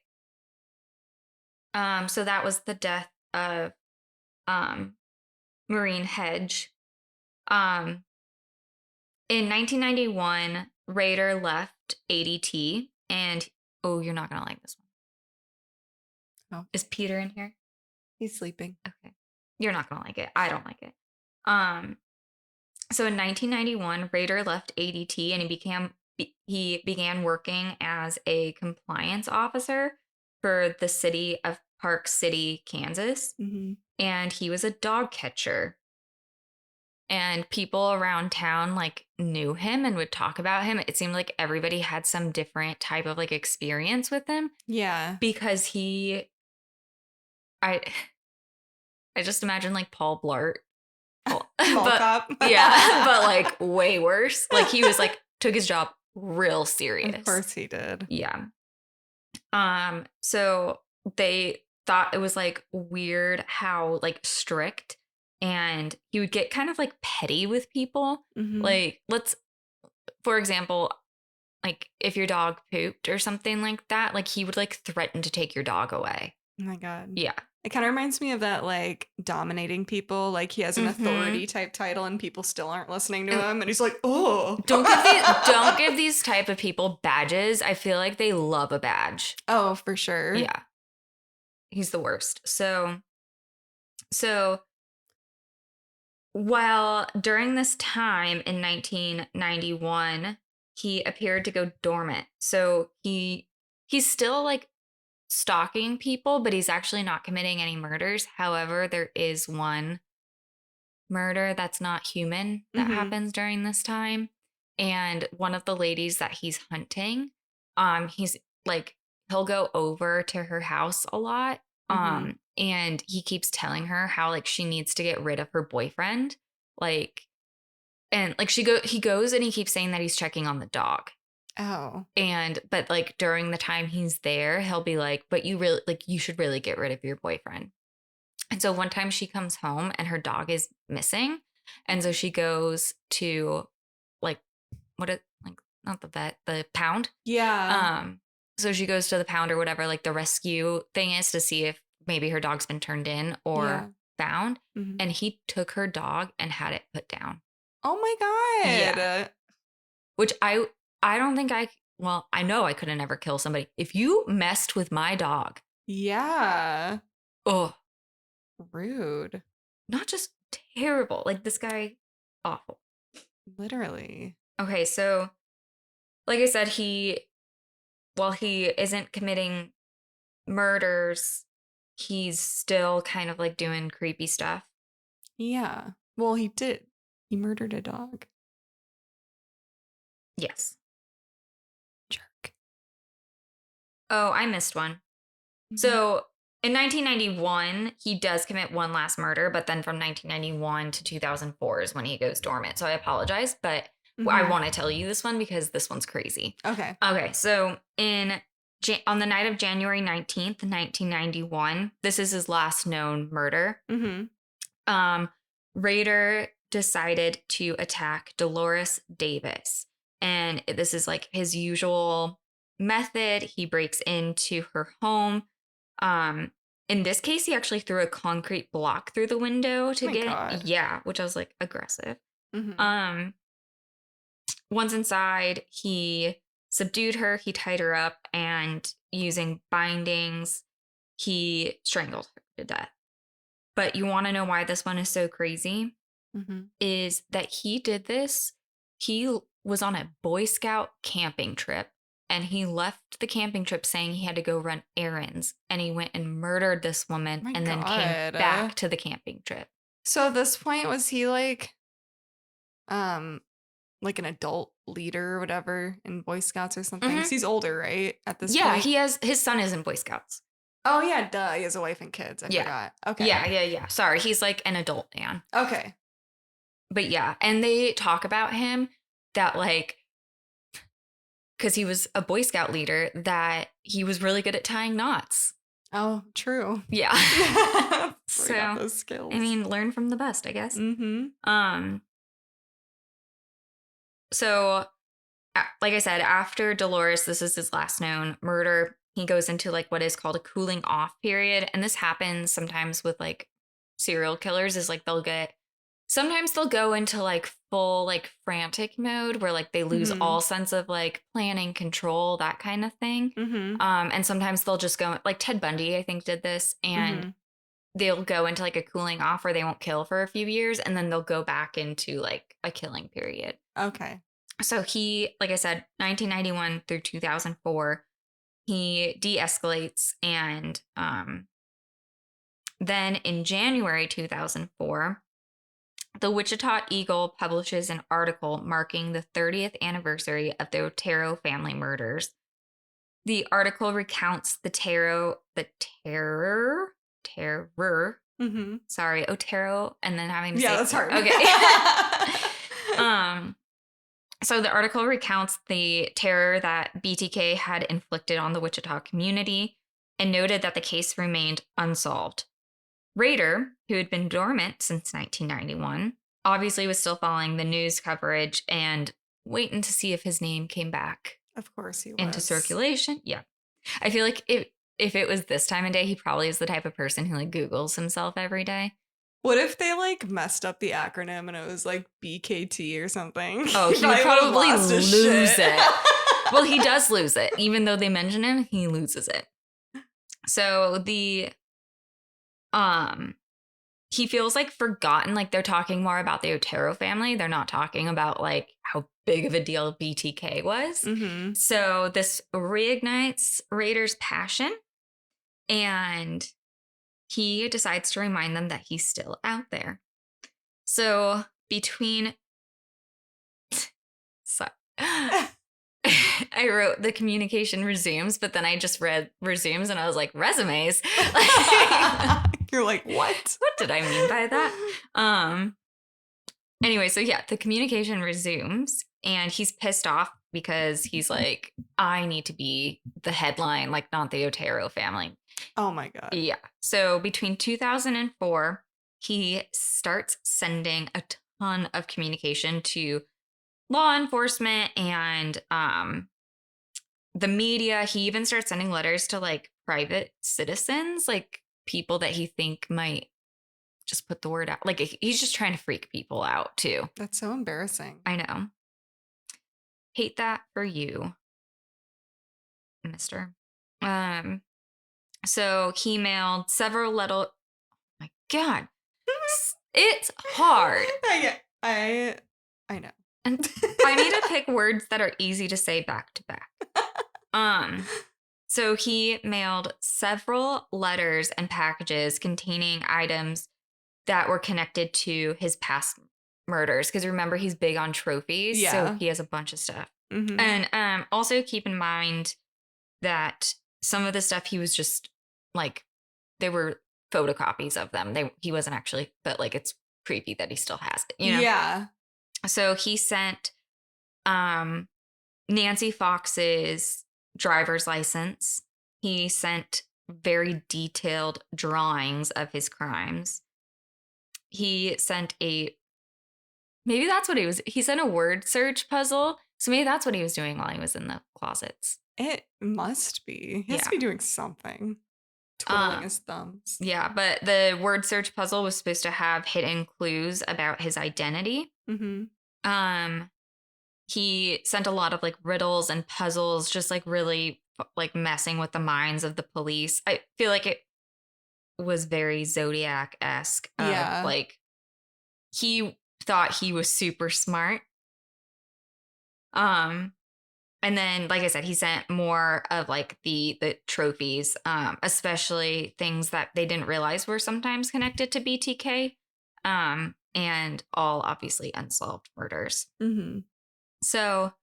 So that was the death of Maureen Hedge. In 1991, Rader left ADT, and you're not gonna like this one. Oh. Is Peter in here? He's sleeping. Okay. You're not gonna like it. I don't like it. So in 1991, Rader left ADT, and he began working as a compliance officer for the city of Park City, Kansas. And he was a dog catcher. And people around town like knew him and would talk about him. It seemed like everybody had some different type of like experience with him. Yeah. Because I just imagine like Paul Blart. Mall cop. Yeah, but like way worse. Like he was like took his job real serious. Of course he did. Yeah. So they thought it was like weird how like strict, and he would get kind of like petty with people. Like for example, like if your dog pooped or something like that, like he would like threaten to take your dog away. Oh my God. Yeah. It kind of reminds me of that, like, dominating people. Like, he has an authority type title and people still aren't listening to him. And he's like, oh. Don't give these type of people badges. I feel like they love a badge. Oh, for sure. Yeah. He's the worst. So while during this time in 1991, he appeared to go dormant. So he he's still like stalking people, but he's actually not committing any murders. However, there is one murder that's not human that happens during this time. And one of the ladies that he's hunting, he's like, he'll go over to her house a lot. And he keeps telling her how like she needs to get rid of her boyfriend. Like, and like he goes and he keeps saying that he's checking on the dog. Oh. But like during the time he's there, he'll be like, but you really like, you should really get rid of your boyfriend. And so one time she comes home and her dog is missing. And so she goes to like, not the vet, the pound. Yeah. So she goes to the pound or whatever, like the rescue thing is, to see if maybe her dog's been turned in or found. And he took her dog and had it put down. Oh my God. Yeah. Which I don't think I know I could have never killed somebody. If you messed with my dog. Yeah. Oh. Rude. Not just terrible. Like this guy, awful. Literally. Okay, so like I said, while he isn't committing murders, he's still kind of like doing creepy stuff. Yeah. Well, he did. He murdered a dog. Yes. Jerk. Oh, I missed one. So in 1991, he does commit one last murder, but then from 1991 to 2004 is when he goes dormant. So I apologize, but I want to tell you this one because this one's crazy. Okay. Okay, so on the night of January 19th, 1991, this is his last known murder. Rader decided to attack Dolores Davis. And this is like his usual method. He breaks into her home. In this case, he actually threw a concrete block through the window to get God. Yeah, which I was like aggressive. Once inside, he subdued her, he tied her up, and using bindings, he strangled her to death. But you want to know why this one is so crazy? Is that he did this. He was on a Boy Scout camping trip, and he left the camping trip saying he had to go run errands, and he went and murdered this woman and then came back to the camping trip. So at this point, was he like an adult leader or whatever in Boy Scouts or something? 'Cause he's older, right? At this point? Yeah, his son is in Boy Scouts. Oh yeah, duh. He has a wife and kids. I forgot. Okay. Yeah. Sorry, he's like an adult man. Okay. But yeah, and they talk about him that like, because he was a Boy Scout leader, that he was really good at tying knots. Oh, true. Yeah. So those skills. I mean, learn from the best, I guess. So, like I said, after Dolores, this is his last known murder. He goes into like what is called a cooling off period. And this happens sometimes with like serial killers, is like sometimes they'll go into like full like frantic mode where like they lose all sense of like planning, control, that kind of thing. And sometimes they'll just go, like Ted Bundy, I think, did this, and they'll go into like a cooling off where they won't kill for a few years, and then they'll go back into like a killing period. Okay. So he, like I said, 1991 through 2004, he de-escalates, and then in January 2004, the Wichita Eagle publishes an article marking the 30th anniversary of the Otero family murders. The article recounts the terror. Sorry, Otero, and then having to say, that's hard. Okay. So the article recounts the terror that BTK had inflicted on the Wichita community and noted that the case remained unsolved. Rader, who had been dormant since 1991, obviously was still following the news coverage and waiting to see if his name came back. Of course he was. Into circulation. Yeah. I feel like if it was this time of day, he probably is the type of person who like Googles himself every day. What if they like messed up the acronym and it was like BKT or something? Oh, he would probably lose it. Well, he does lose it. Even though they mention him, he loses it. So he feels like forgotten. Like they're talking more about the Otero family. They're not talking about like how big of a deal BTK was. Mm-hmm. So this reignites Rader's passion, and he decides to remind them that he's still out there. So between... So, I wrote the communication resumes, but then I just read resumes and I was like, resumes? You're like, what? What did I mean by that? Anyway, so yeah, the communication resumes and he's pissed off because he's like, I need to be the headline, like not the Otero family. Oh my God. Yeah. So between 2004, he starts sending a ton of communication to law enforcement and the media. He even starts sending letters to like private citizens, like people that he think might just put the word out. Like he's just trying to freak people out too. That's so embarrassing. I know. Hate that for you, mister. So he mailed several oh my God. It's hard. I know. And I need to pick words that are easy to say back to back. So he mailed several letters and packages containing items that were connected to his past murders. Because remember, he's big on trophies. Yeah. So he has a bunch of stuff. Mm-hmm. And also keep in mind that some of the stuff he was just like, they were photocopies of them. He wasn't actually, but like it's creepy that he still has it, you know? Yeah. So he sent Nancy Fox's driver's license. He sent very detailed drawings of his crimes. He sent maybe that's what he sent a word search puzzle. So maybe that's what he was doing while he was in the closets. It must be. He has to be doing something. Twiddling his thumbs. Yeah, but the word search puzzle was supposed to have hidden clues about his identity. Mm-hmm. He sent a lot of like riddles and puzzles, just like really like messing with the minds of the police. I feel like it was very Zodiac-esque. Yeah. Like he thought he was super smart. And then, like I said, he sent more of like the trophies, especially things that they didn't realize were sometimes connected to BTK, and all obviously unsolved murders. Mm-hmm. So,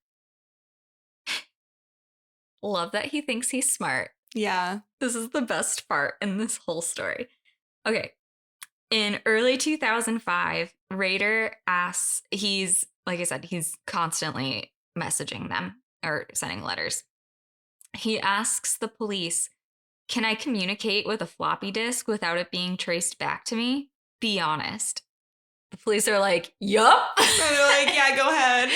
love that he thinks he's smart. Yeah. This is the best part in this whole story. Okay. In early 2005, Rader asks, like I said, he's constantly messaging them or sending letters. He asks the police, can I communicate with a floppy disk without it being traced back to me? Be honest. The police are like, yup. And they're like, yeah, go ahead.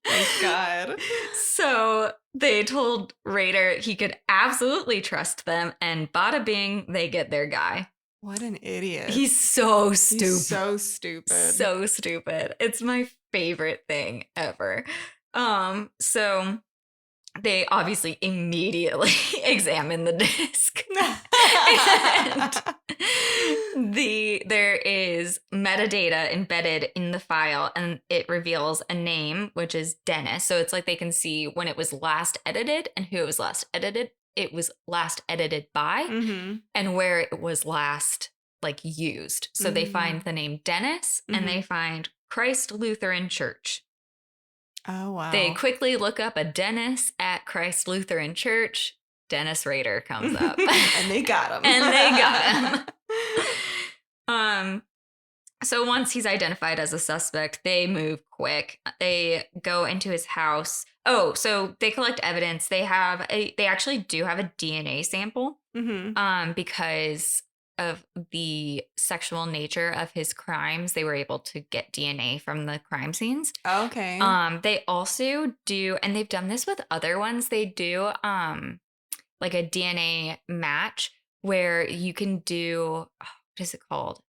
Thank God. So they told Rader he could absolutely trust them, and bada bing, they get their guy. What an idiot. He's so stupid. He's so stupid. So stupid. It's my favorite thing ever. So they obviously immediately examine the disc. And there is metadata embedded in the file, and it reveals a name, which is Dennis. So it's like they can see when it was last edited and who it was last edited. It was last edited by, Mm-hmm. and where it was last like used. So they find the name Dennis, and they find Christ Lutheran Church. Oh, wow. They quickly look up a Dennis at Christ Lutheran Church. Dennis Rader comes up. And they got him. And they got him. So once he's identified as a suspect, they move quick. They go into his house. Oh, so they collect evidence. They actually do have a DNA sample. Mm-hmm. Because of the sexual nature of his crimes, they were able to get DNA from the crime scenes. Okay. They also do, and they've done this with other ones. They do like a DNA match where you can do, what is it called?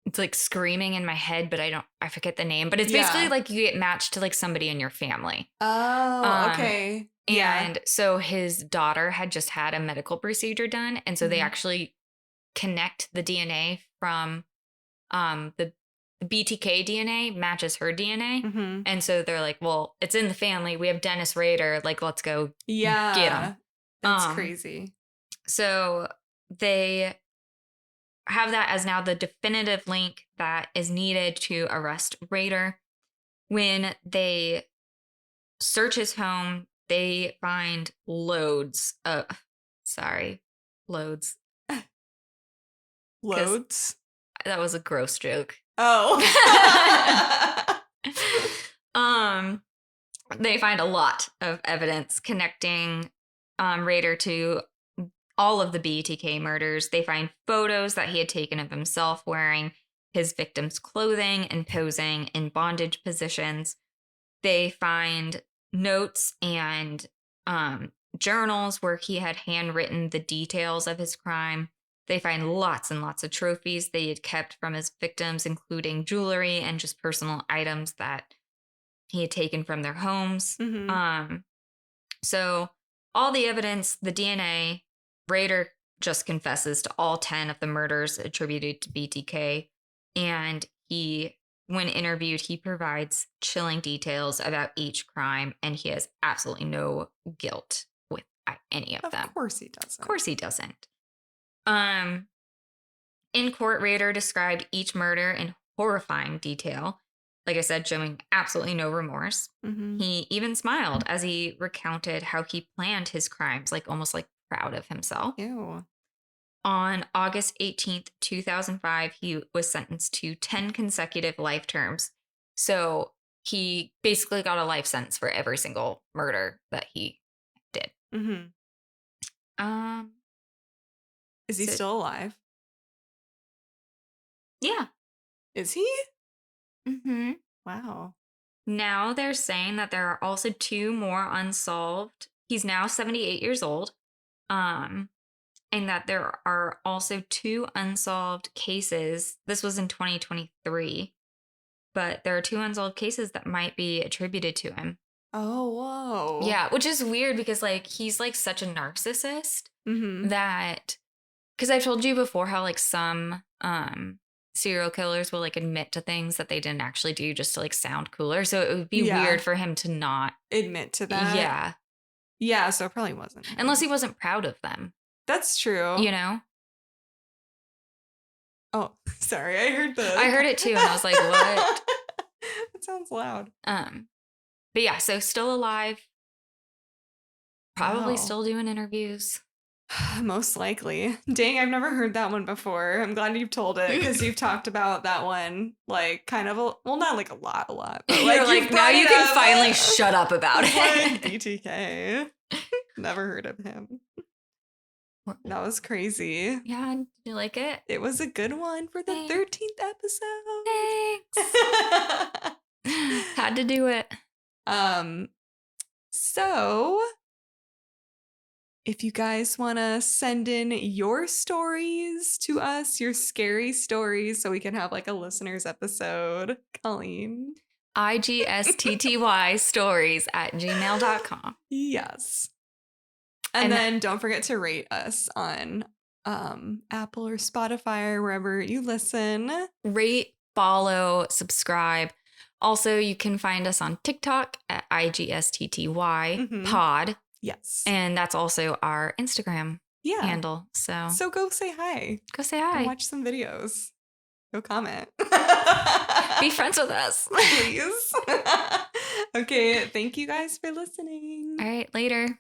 It's like screaming in my head, but I forget the name. But it's basically like you get matched to like somebody in your family. Oh, okay. And so his daughter had just had a medical procedure done, and so they actually connect the DNA from the BTK DNA matches her DNA. Mm-hmm. And so they're like, well, it's in the family. We have Dennis Rader. Like, let's go Yeah. get him. It's crazy. So they have that as now the definitive link that is needed to arrest Rader. When they search his home, they find loads. Loads? That was a gross joke. Oh. They find a lot of evidence connecting Rader to all of the BTK murders. They find photos that he had taken of himself wearing his victims' clothing and posing in bondage positions. They find notes and journals where he had handwritten the details of his crime. They find lots and lots of trophies they had kept from his victims, including jewelry and just personal items that he had taken from their homes. Mm-hmm. So all the evidence, the DNA, Rader just confesses to all 10 of the murders attributed to BTK. And when interviewed, he provides chilling details about each crime, and he has absolutely no guilt with any of them. Of course he doesn't. Of course he doesn't. In court, Rader described each murder in horrifying detail. Like I said, showing absolutely no remorse. Mm-hmm. He even smiled as he recounted how he planned his crimes, like almost like proud of himself. Ew. On August 18th, 2005, he was sentenced to 10 consecutive life terms. So he basically got a life sentence for every single murder that he did. Mm-hmm. Is he still alive? Yeah. Is he? Mm-hmm. Wow. Now they're saying that there are also 2 more unsolved. He's now 78 years old. And that there are also 2 unsolved cases. This was in 2023. But there are 2 unsolved cases that might be attributed to him. Oh, whoa. Yeah, which is weird because like he's like such a narcissist Mm-hmm. that, because I've told you before how like some serial killers will like admit to things that they didn't actually do just to like sound cooler. So it would be weird for him to not admit to that. Yeah. Yeah, so it probably wasn't him. Unless he wasn't proud of them. That's true. You know? Oh, sorry. I heard it too, and I was like, what? It sounds loud. But yeah, so still alive. Probably Wow. still doing interviews. Most likely. Dang, I've never heard that one before. I'm glad you've told it because you've talked about that one like kind of not like a lot, but like, You're like now you can finally shut up about it. Like BTK. Never heard of him. That was crazy. Yeah, did you like it? It was a good one for the 13th episode. Thanks. Had to do it. So if you guys want to send in your stories to us, your scary stories, so we can have like a listeners episode, Colleen. IGSTTY stories@gmail.com. Yes. And then don't forget to rate us on Apple or Spotify or wherever you listen. Rate, follow, subscribe. Also, you can find us on TikTok at IGSTTY pod. Yes. And that's also our Instagram handle. So go say hi. Go say hi. Go watch some videos. Go comment. Be friends with us. Please. Okay. Thank you guys for listening. All right. Later.